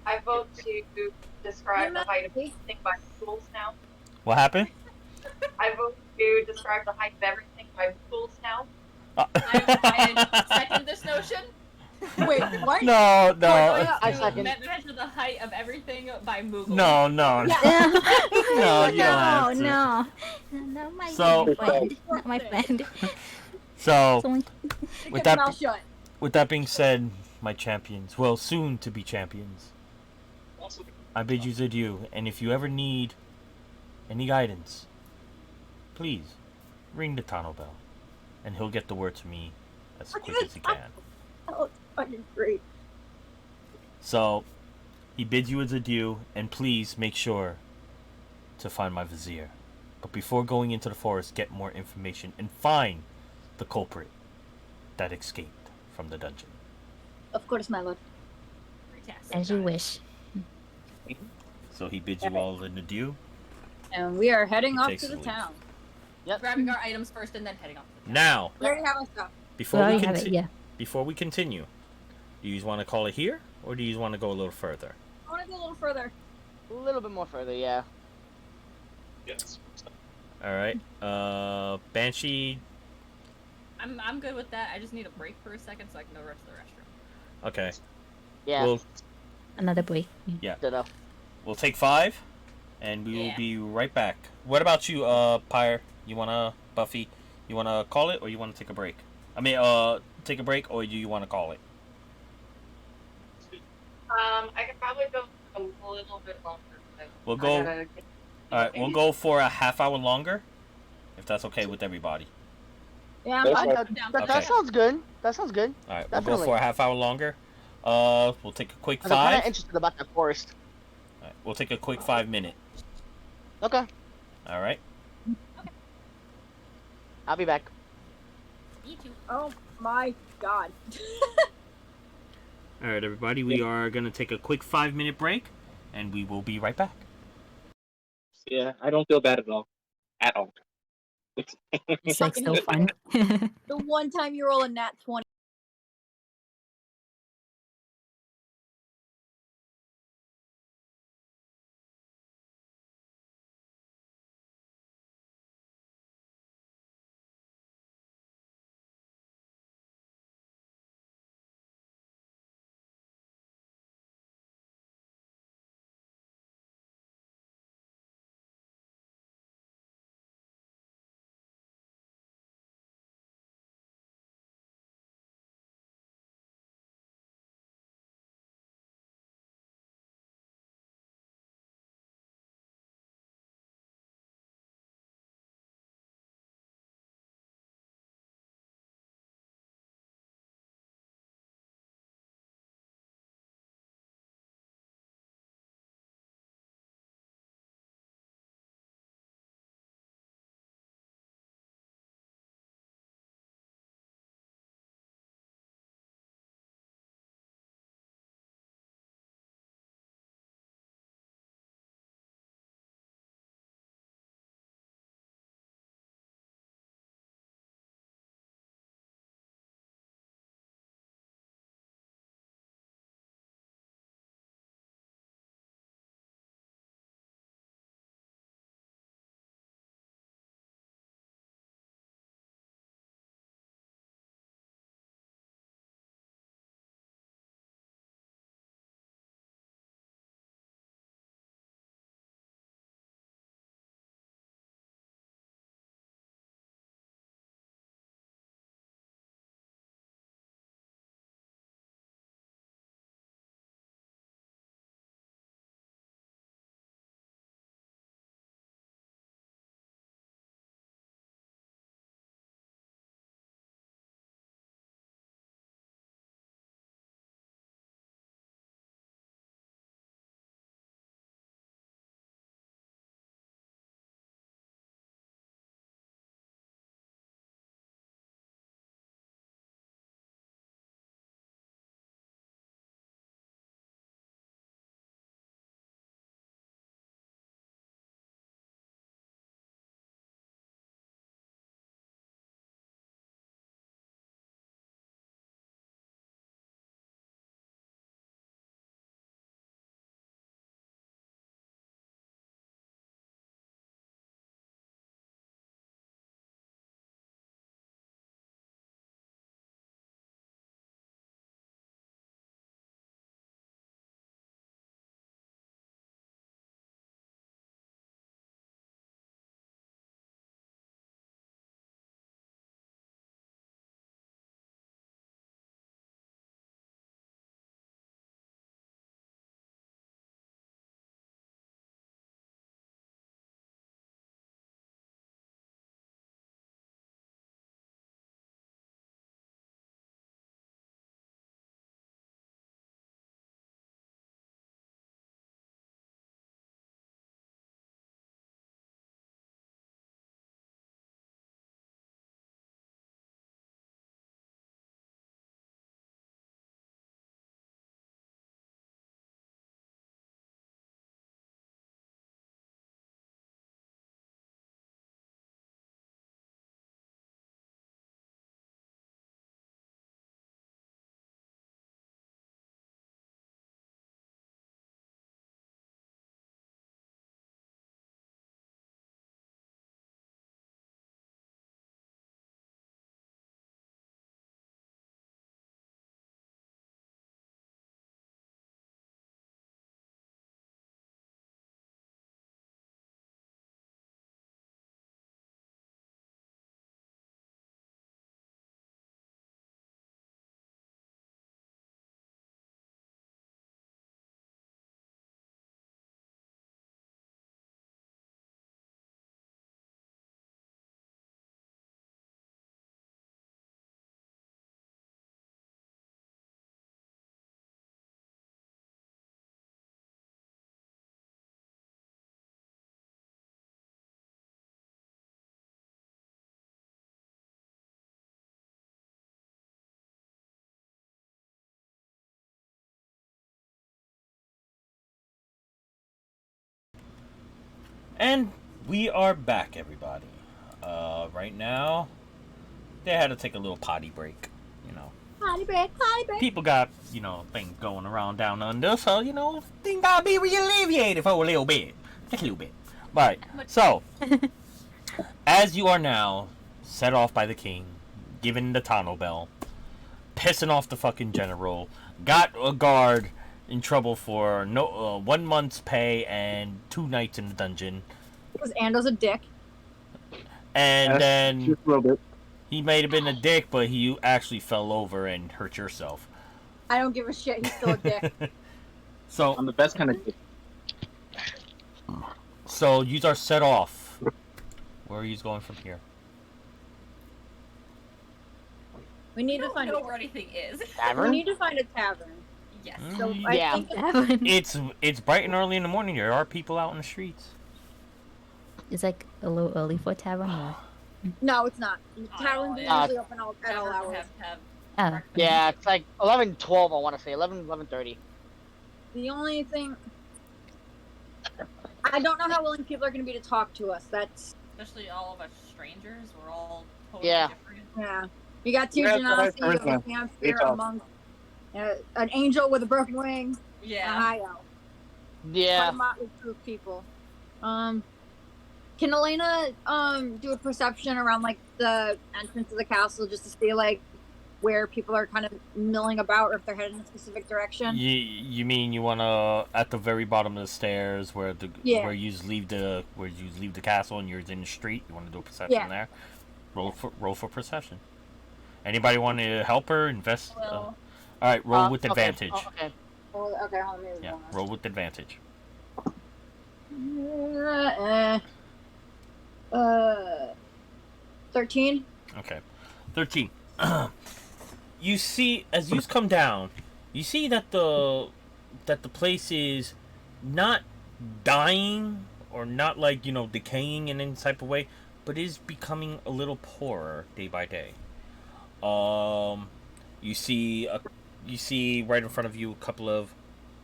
I vote to describe the height of everything by schools now. What happened? I vote to describe the height of everything by schools now. I second this notion. Wait, what? No, no, I second. Measure the height of everything by Moogle. no, no. Yeah. No, you don't have to. No, not my So- friend. Not my friend. So, Someone- Keep With your that- mouth shut. with that being said, my champions, well, soon to be champions, I bid you adieu. And if you ever need any guidance, please ring the Tano bell, and he'll get the word to me as quick as he can. Oh, it's fucking great. So, he bids you adieu, and please make sure to find my vizier. But before going into the forest, get more information and find the culprit that escaped from the dungeon. Of course, my lord. Fantastic. As you wish. So he bids you all an adieu. And we are heading He off takes to the the lead. town. Grabbing our items first and then heading off. Now, We already have our stuff. We before we already have it, continue, yeah. before we continue, do you want to call it here, or do you want to go a little further? I want to go a little further. A little bit more further, yeah. Yes. All right. Banshee. I'm good with that. I just need a break for a second so I can go rush to the restroom. Okay. Yeah. We'll Another boy. Ditto. we'll take 5, and we will Yeah. be right back. What about you, Pyre? You wanna Buffy? You wanna call it, or you wanna take a break? I mean, take a break, or do you wanna call it? I could probably go a little bit longer. But We'll I go. gotta get- All right, we'll go for a half hour longer, if that's okay with everybody. Yeah, That's I'm fine. fine. That Okay. sounds good. That sounds good. All right, we'll go Definitely. for a half hour longer. We'll take a quick 'Cause I'm kind 5. of interested about the forest. All right, we'll take a quick 5 minute. Okay. All right. I'll be back. Me too. Oh my god. All right, everybody. We are gonna take a quick 5 minute break, and we will be right back. Yeah, I don't feel bad at all. At all. It's like so fun. The one time you roll a nat 20. And we are back, everybody. Right now, they had to take a little potty break. You know, Potty break, potty break. people got things going around down under, so things gotta be alleviated for a little bit, just a little bit. Right. So, as you are now set off by the king, given the Tano bell, pissing off the fucking general, got a guard in trouble for 1 month's pay and 2 nights in the dungeon, Because Ando's a dick. and then Just a little bit. he may have been a dick, but you actually fell over and hurt yourself. I don't give a shit. He's still a dick. So, I'm the best kind of. so you are set off. Where are you going from here? We need I to don't find know a where anything is. We Tavern? need to find a tavern. Yes. So Mm, I Yeah. think Tavern. It's bright and early in the morning. There are people out in the streets. It's like a little early for a tavern. Or... no, it's not. Taverns are yeah. usually open at all Taverns hours. have Oh. breakfast. Yeah, it's like 11:12. I want to say 11:30. The only thing I don't know how willing people are going to be to talk to us. That's Especially all of us strangers. We're all totally Yeah. different. yeah. You got two Yeah, that's what I Genasi, you have a heard, vampire, It's a all- monk, an angel with a broken wing, and a Yeah. high elf. Yeah. Quite a motley crew of people. Can Elena do a perception around like the entrance of the castle just to see like where people are kind of milling about or if they're heading in a specific direction? You mean you wanna at the very bottom of the stairs where Yeah. where you leave the castle and you're in the street? You want to do a perception Yeah. there? Roll for perception. Anybody want to help her invest? Well, All right, roll with Okay, advantage. oh, okay. Oh, okay, hold on. let me Yeah, roll roll with advantage. that. 13. Okay, 13. You see, as you come down, you see that the place is not dying or not like decaying in any type of way, but is becoming a little poorer day by day. You see right in front of you a couple of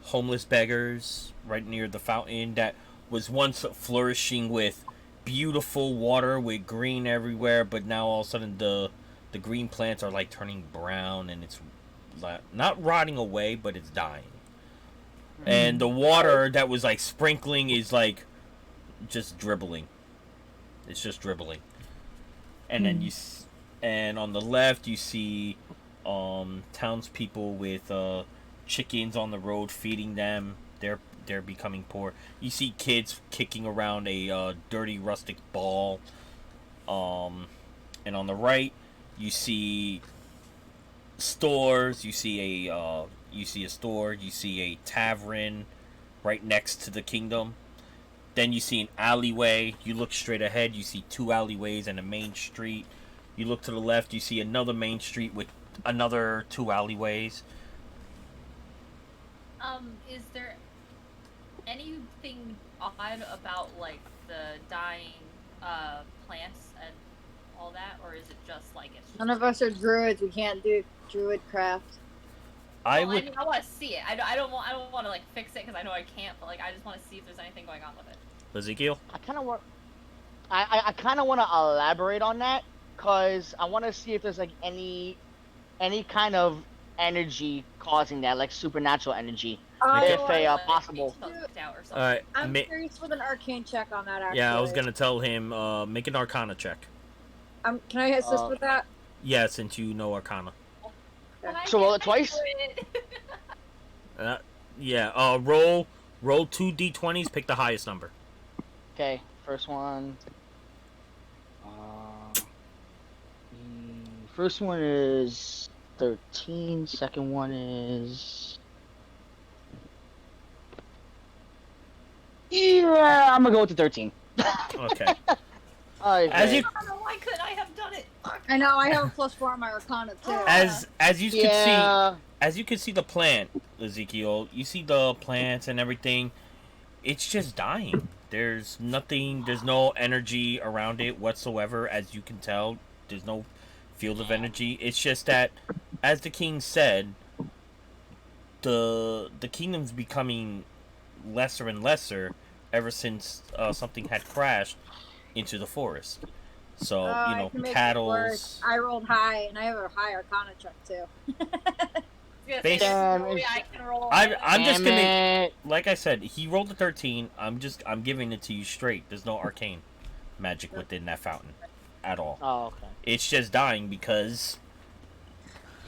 homeless beggars right near the fountain that was once flourishing with beautiful water with green everywhere, but now all of a sudden the green plants are like turning brown and it's not rotting away, but it's dying. And the water that was like sprinkling is like just dribbling. It's just dribbling. And then and on the left you see townspeople with chickens on the road feeding them. They're becoming poor. You see kids kicking around a dirty rustic ball. And on the right you see stores. You see a store. You see a tavern right next to the kingdom. Then you see an alleyway. You look straight ahead. You see 2 alleyways and a main street. You look to the left. You see another main street with another 2 alleyways. Is there anything odd about like the dying plants and all that, or is it just like it's just None of us are druids. We can't do druid craft. I Well, would. mean, I want to see it. I don't want to like fix it because I know I can't. But like, I just want to see if there's anything going on with it. Ezekiel? I kind of want. I kind of want to elaborate on that because I want to see if there's like any kind of energy causing that, like supernatural energy. If possible. Alright, I'm curious with an arcane check on that. Actually. yeah, I was gonna tell him, make an Arcana check. Can I assist with that? Yeah, since you know Arcana. So roll it twice? Yeah, roll 2 d20s, pick the highest number. Okay, first one. First one is 13. Second one is. Yeah, I'm gonna go with the 13. Okay. Okay. As you Why couldn't I have done it? I know. I have a +4 on my Arcana too. as you can Yeah. see, as you can see the plant, Ezekiel, you see the plants and everything. It's just dying. There's nothing. There's no energy around it whatsoever, as you can tell. There's no field of energy. It's just that, as the king said, the kingdom's becoming lesser and lesser ever since something had crashed into the forest. So I can make it work. I rolled high, and I have a high Arcana check too. Base- I can roll. I'm just Damn gonna, it. like I said, he rolled a 13. I'm giving it to you straight. There's no arcane magic within that fountain at all. Oh, okay. It's just dying because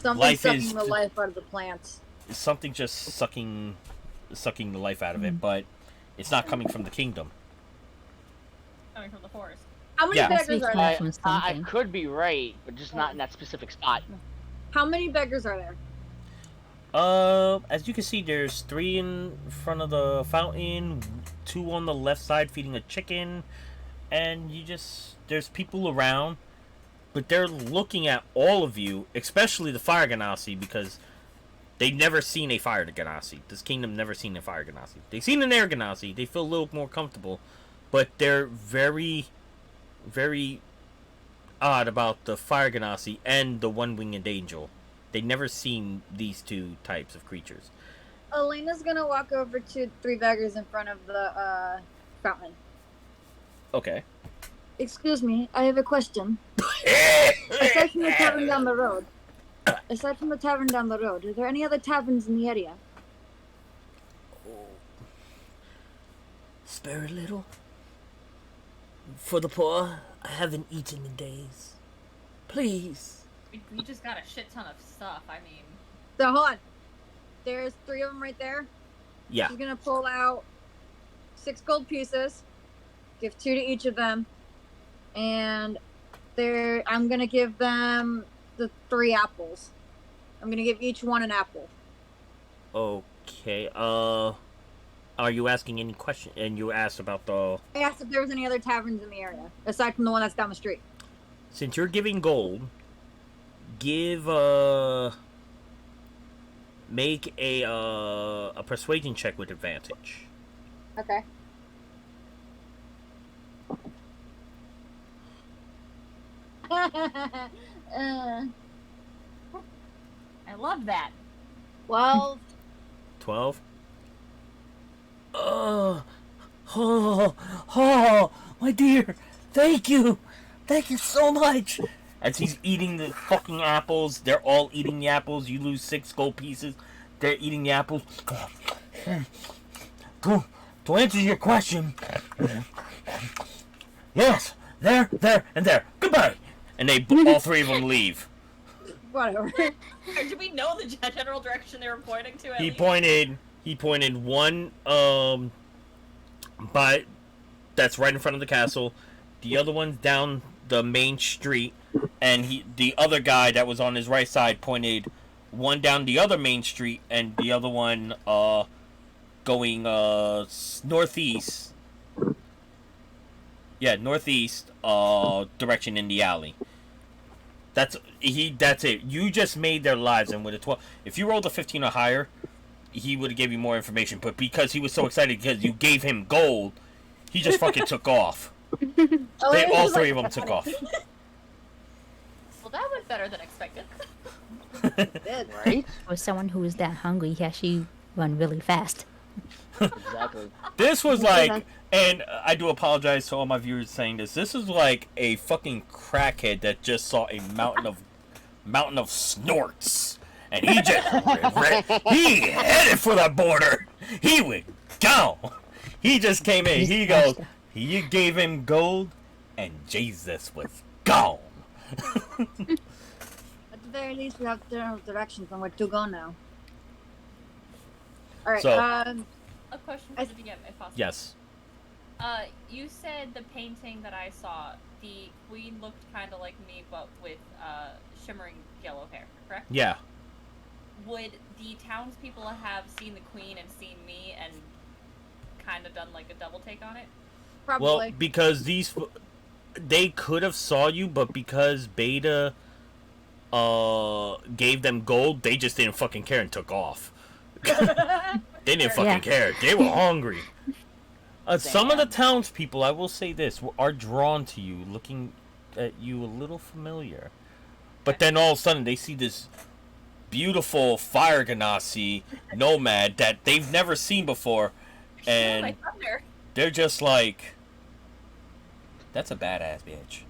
Something's Life sucking is- the life out of the plants. something just sucking the life out of it, but it's not coming from the kingdom. Coming from the forest. How many Yeah. beggars are From there? something. I could be right, but just not in that specific spot. How many beggars are there? As you can see, there's 3 in front of the fountain, 2 on the left side feeding a chicken, and there's people around, but they're looking at all of you, especially the Fire Ganassi, because they've never seen a Fire Ganassi. This kingdom never seen a Fire Ganassi. They've seen an Air Ganassi. They feel a little more comfortable, but they're very, very odd about the Fire Ganassi and the One-Winged Angel. They never seen these 2 types of creatures. Elena's gonna walk over to 3 beggars in front of the fountain. Okay. Excuse me, I have a question. Aside from the tavern down the road, are there any other taverns in the area? Spare a little. For the poor, I haven't eaten in days. Please. We just got a shit ton of stuff. I mean, So hold on. There's 3 of them right there. Yeah. She's gonna pull out 6 gold pieces, give 2 to each of them, and I'm gonna give them the 3 apples. I'm gonna give each one an apple. Okay. Are you asking any question? And you asked about the. I asked if there was any other taverns in the area aside from the one that's down the street. Since you're giving gold, make a persuasion check with advantage. Okay. I love that. 12. 12. Oh, my dear, thank you so much. As he's eating the fucking apples, they're all eating the apples. You lose 6 gold pieces. They're eating the apples. To answer your question, yes, there, and there. Goodbye. And all 3 of them leave. Whatever. Do we know the general direction they were pointing to? At He least? pointed one by that's right in front of the castle. The other one's down the main street, and the other guy that was on his right side pointed one down the other main street, and the other one going northeast. Yeah, northeast direction in the alley. That's it. You just made their lives, and with a 12, if you rolled a 15 or higher, he would have gave you more information. But because he was so excited because you gave him gold, he just fucking took off. All 3 of them took off. Well, that went better than expected. Did. Right? For someone who is that hungry, he actually run really fast. Exactly. This was like, and I do apologize to all my viewers saying this. This is like a fucking crackhead that just saw a mountain of snorts, and he just he headed for the border. He went down. He just came in. He goes. You gave him gold, and Jesus was gone. At the very least, we have general directions on where to go now. Alright, So- A question for the DM, if possible. Yes. You said the painting that I saw, the queen looked kind of like me, but with shimmering yellow hair, correct? Yeah. Would the townspeople have seen the queen and seen me and kind of done like a double take on it? probably. Well, because they could have saw you, but because Beta gave them gold, they just didn't fucking care and took off. They didn't fucking care. They were hungry. Some of the townspeople, I will say this, are drawn to you, looking at you a little familiar. But then all of a sudden, they see this beautiful Fire Ganassi nomad that they've never seen before, My and thunder. they're just like, that's a badass bitch.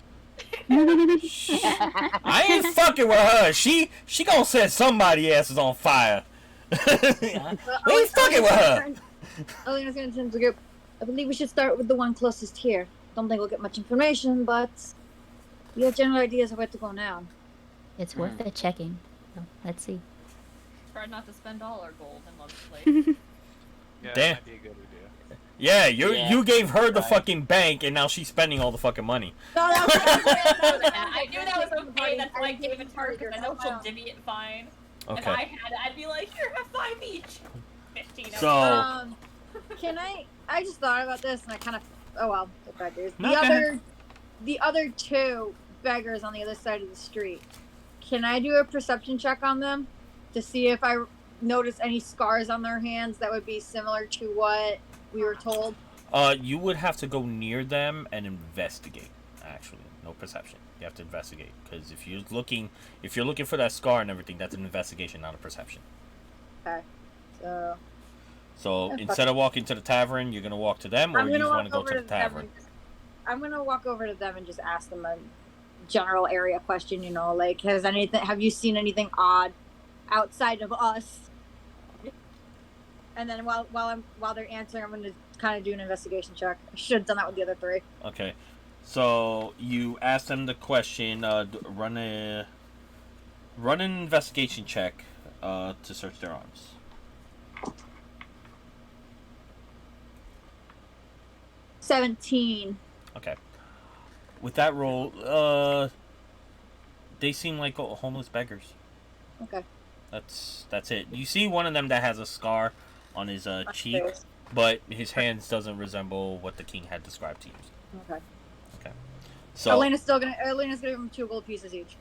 I ain't fucking with her. She gonna set somebody else's on fire. We ain't fucking with her. Elena's gonna turn to the group. I believe we should start with the one closest here. Don't think we'll get much information, but we have general ideas of where to go now. It's worth it checking. So, let's see. Try not to spend all our gold in Love's Lake. Yeah, Damn. that might be a good idea. Yeah, Yeah. you gave her the Right. fucking bank, and now she's spending all the fucking money. No, that was I knew that was okay. That's why I gave it to her because I know she'll divvy it fine. If I Okay. had it, I'd be like, here, have 5 each. 15. So- Can I just thought about this and I kind of, oh well, the beggars. No, go ahead. The other two beggars on the other side of the street. Can I do a perception check on them to see if I notice any scars on their hands that would be similar to what we were told? You would have to go near them and investigate. Actually, no perception. You have to investigate because if you're looking for that scar and everything, that's an investigation, not a perception. Okay, so So Yeah, fuck instead of walking to the tavern, you're gonna walk to them, or I'm you gonna just want walk to go over to to the them. tavern. I'm gonna walk over to them and just ask them a general area question. You know, like have you seen anything odd outside of us? And then while they're answering, I'm gonna kind of do an investigation check. I should have done that with the other three. Okay. So you ask them the question. Run an investigation check to search their arms. $17. Okay. With that roll, they seem like homeless beggars. Okay. That's it. You see one of them that has a scar on his cheek, Upstairs. but his hands doesn't resemble what the king had described to you. Okay. So Elena's gonna give them 2 gold pieces each.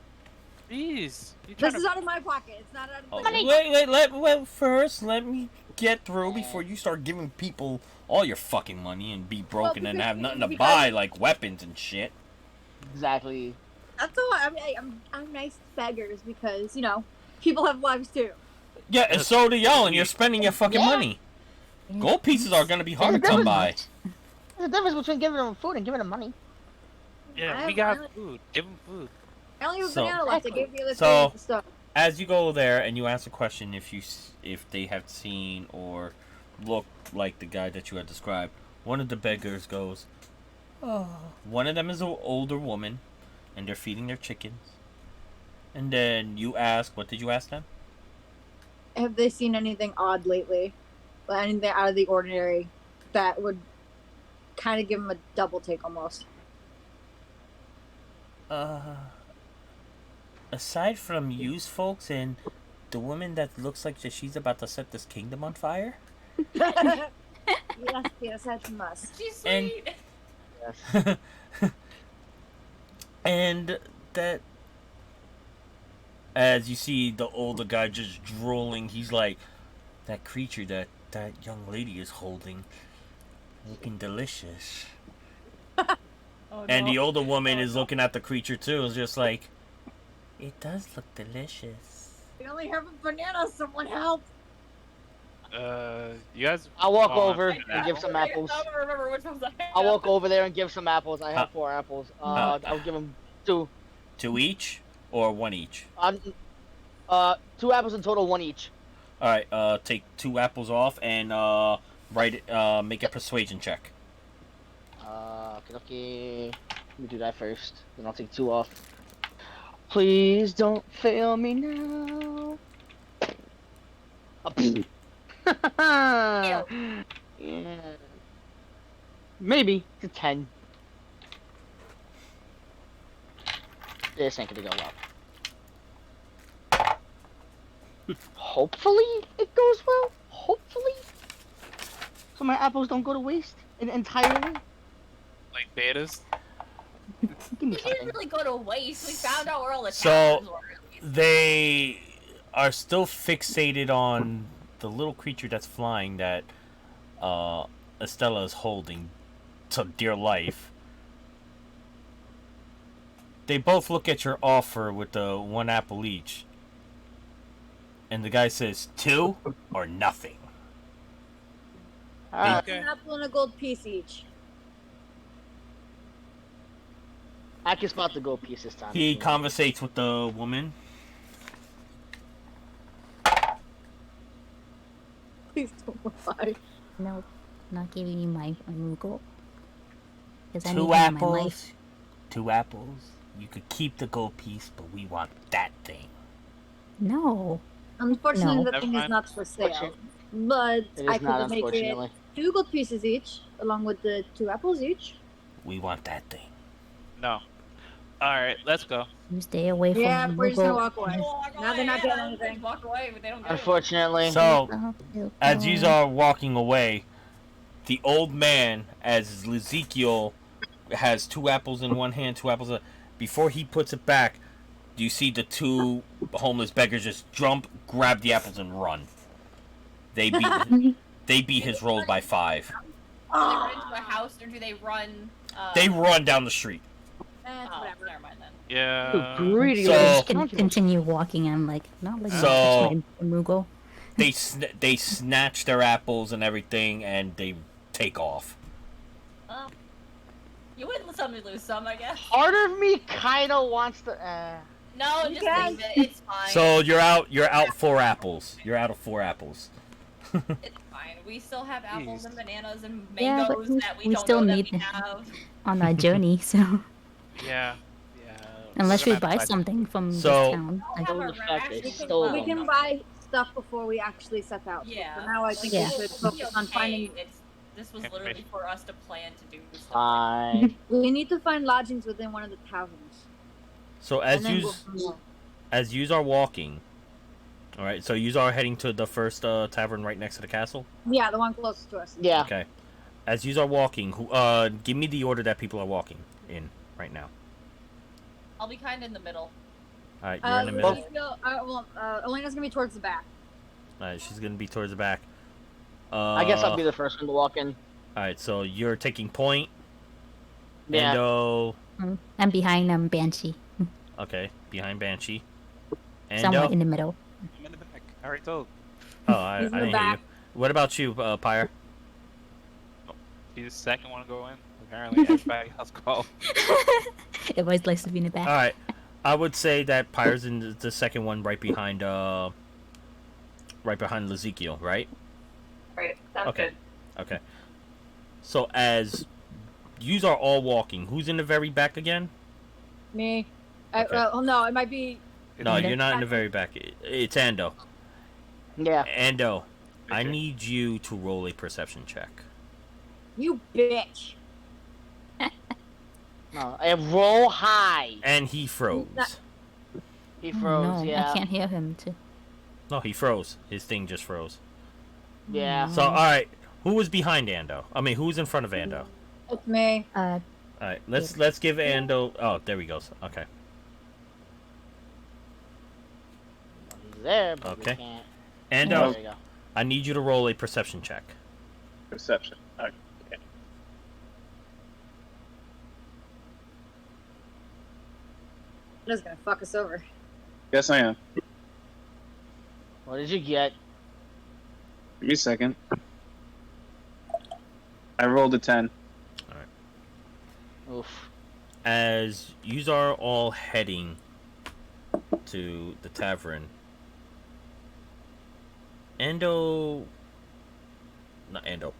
Jeez. You This trying is to... out of my pocket. It's not out of oh, the wait, first let me get through before you start giving people all your fucking money and be broken and because- have nothing to because- buy like weapons and shit. Exactly. That's all. I mean, I'm nice beggars because people have lives too. Yeah, and so do y'all, and you're spending your fucking Yeah. money. Gold pieces are gonna be hard to There's a come difference. by. There's a difference between giving them food and giving them money. Yeah, I we have- got food. Give him food. I only have a So- banana left. I gave the other So- three stuff. As you go there and you ask a question if they have seen or look like the guy that you had described, one of the beggars goes, "Oh." One of them is an older woman, and they're feeding their chickens. And then you ask, what did you ask them? Have they seen anything odd lately? Like, anything out of the ordinary that would kind of give them a double take almost? Aside from you folks and the woman that looks like that she's about to set this kingdom on fire? Yes, aside from us. She's And- sweet. Yes. And that, as you see the older guy just drooling, he's like, that creature that young lady is holding, looking delicious. Oh, And no. the older woman is looking at the creature too, is just like, it does look delicious. We only have a banana. Someone help! You guys. I'll walk Oh, over I'm and give some apples. I don't remember which ones I have. I'll walk over there and give some apples. I have Huh. 4 apples. Huh. I'll give them 2. 2 each or 1 each? 2 apples in total, 1 each. All right, take 2 apples off and make a persuasion check. Okay. Let me do that first. Then I'll take 2 off. Please don't fail me now. Yeah. Maybe it's a 10. This ain't gonna go well. Hopefully it goes well. Hopefully. So my apples don't go to waste entirely. Like betas. Give me We didn't something. really go to waste. We found out where all the So- taverns were. At least. They are still fixated on the little creature that's flying that Estella is holding to dear life. They both look at your offer with the 1 apple each. And the guy says 2 or nothing. Alright. Okay. An apple and a gold piece each. I can spot the gold piece this time. He conversates with the woman. Please don't lie. Nope, not giving you my Moogle. Because I need Two him in my apples. life. 2 apples. You could keep the gold piece, but we want that thing. No. Unfortunately, No. the Never thing is mind. not for sale. But It I is not, could make it unfortunately. 2 gold pieces each, along with the 2 apples each. We want that thing. No. Alright, let's go. You stay away from Yeah, the we're just gonna Moogle. walk away. Now they're not getting yeah, anything. Walk away, but they don't get it. Unfortunately. So, Oh, as you are walking away, the old man, as Ezekiel has 2 apples in one hand, 2 apples in, before he puts it back, do you see the 2 homeless beggars just jump, grab the apples, and run? They beat his rolls by 5. Do they run into a house or do they run? They run down the street. Oh, Whatever. never mind then. Yeah. Greedy So- little Just can scoundrels. continue walking. I'm like, not like So- my Moogle. They snatch their apples and everything, and they take off. Well, you would let somebody lose some, I guess. Part of me kind of wants to. No, You just can. leave it. It's fine. So you're out 4 apples. You're out of 4 apples. It's fine. We still have apples Jeez. and bananas and Yeah, but mangoes that we we don't still know need that we them. have. On our journey, so Yeah. Yeah. unless We're we gonna buy have to something from So- this town, I'll like, have Don't our affect actually it. can Stole buy We them. can them. buy stuff before we actually set out. Yeah. For now, I think Yeah. we should focus on finding. This was literally for us to plan to do this. Fine. We need to find lodgings within one of the taverns. So and as then you go from there. as you are walking, all right. So you are heading to the first tavern right next to the castle. Yeah, the one closest to us. Yeah. Okay. As you are walking, give me the order that people are walking in right now. I'll be kind of in the middle. All right, you're in the middle. Elena's gonna be towards the back. All right, she's gonna be towards the back. I guess I'll be the first one to walk in. All right, so you're taking point. Yeah. Endo. I'm behind Banshee, Okay, behind Banshee. somewhere Endo. in the middle. I'm in the back. I already told. Oh, I He's in the didn't hear you. back. What about you, Pyre? He's the second one to go in. Apparently, everybody else called. Everybody likes to be in the back. All right, I would say that Pyre's in the second one, right behind Ezekiel, right? Right. Sounds Okay. good. Okay. So as yous are all walking, who's in the very back again? Me. Okay. Oh no, it might be. No, Endo. you're not in the very back. It's Ando. Yeah. Ando, I Okay. need you to roll a perception check. You bitch. No. I roll high. And he froze. He Oh, froze. no, Yeah. I can't hear him too. No, he froze. His thing just froze. Yeah. So, all right, who was behind Ando? I mean, who was in front of Ando? It's me. All right, let's give Ando. Oh, there he goes. Okay. He's there, but Okay. we can't. Ando, There you go. I need you to roll a perception check. Perception. Okay. That's gonna fuck us over. Yes, I am. What did you get? Give me a second. I rolled a 10. Oof. As you are all heading to the tavern, not Ando.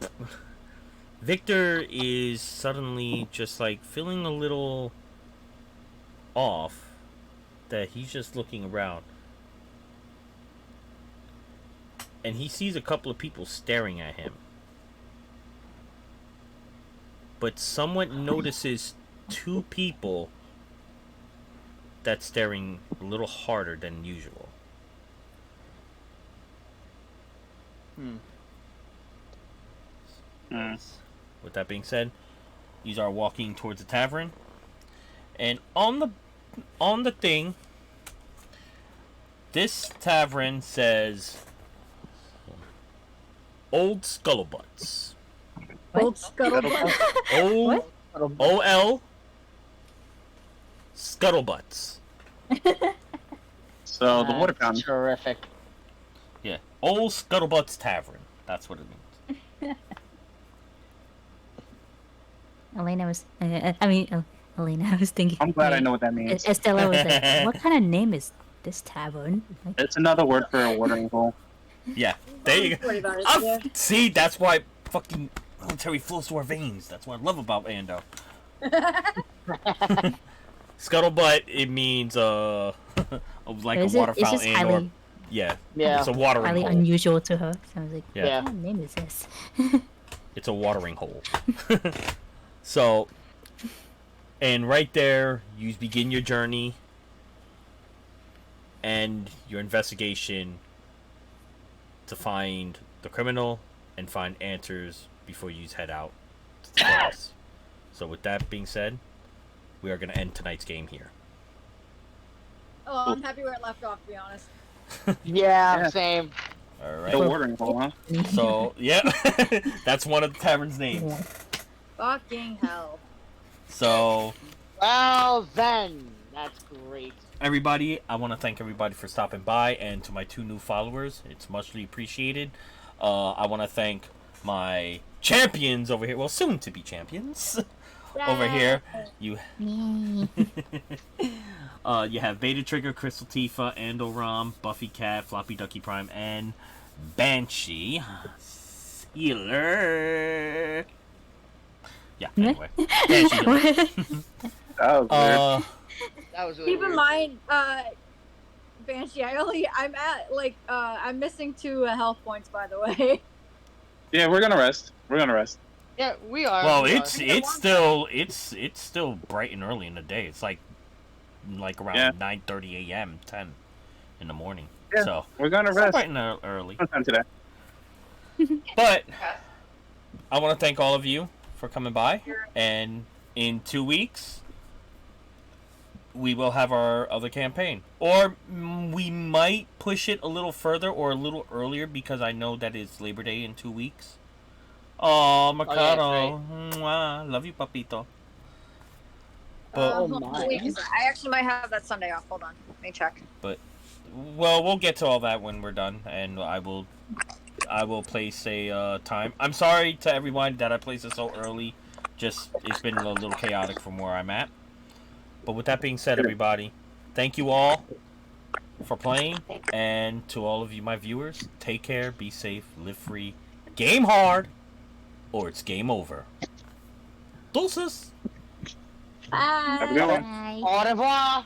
Victor is suddenly just like feeling a little off, that he's just looking around. And he sees a couple of people staring at him. But someone notices 2 people that's staring a little harder than usual. With that being said, you are walking towards the tavern, and on the thing, this tavern says Old Scuttlebutts. Old scuttlebutt. O O-L Scuttlebutts. So the water fountain. Terrific. Yeah, Old Scuttlebutts Tavern. That's what it means. Elena was. Elena. I was thinking. I'm glad I know what that means. Estella was like, "What kind of name is this tavern?" Like, It's another word for a watering hole. Yeah, there you go. Worry about it, I'm- yeah. See, that's why fucking military flows through our veins. That's what I love about Ando. Scuttlebutt, it means like a it's water just fountain or highly, yeah, Yeah. it's a watering highly hole. unusual to her. So I was like, Yeah. "What Yeah. kind of name is this?" It's a watering hole. So, and right there, you begin your journey and your investigation to find the criminal and find answers before you head out to the forest. So, with that being said, we are going to end tonight's game here. Oh, I'm happy where it left off, to be honest. Yeah, Yeah. same. All The right. watering hole, huh? So, yeah, that's one of the tavern's names. Fucking hell. So, Well then, that's great. everybody, I want to thank everybody for stopping by, and to my 2 new followers, it's muchly appreciated. I want to thank my champions over here, well, soon to be champions over here. You Yay. you have Beta Trigger, Crystal Tifa, Andoram, Buffy Cat, Floppy Ducky Prime, and Banshee Healer. Yeah, anyway. Banshee Healer. That was weird. That was really Keep in weird. mind, Banshee, I'm missing 2 health points, by the way. Yeah, we're gonna rest. We're gonna rest. Yeah, we are. Well, we are. it's still bright and early in the day. It's like around Yeah. 9:30 a.m., 10 in the morning. Yeah. So We're gonna it's rest. bright and early. Sometime today. But I want to thank all of you for coming by, and in 2 weeks we will have our other campaign, or we might push it a little further or a little earlier because I know that it's Labor Day in 2 weeks. Oh, Mercado, Mwah. Love you, papito. But Oh Hold on, my. wait a second. I actually might have that Sunday off. Hold on. Let me check. well, we'll get to all that when we're done, and I will place a time. I'm sorry to everyone that I placed it so early. Just it's been a little chaotic from where I'm at. But with that being said, everybody, thank you all for playing, and to all of you, my viewers, take care, be safe, live free, game hard, or it's game over. Deuces. Bye. Have a good one. Bye. Au revoir.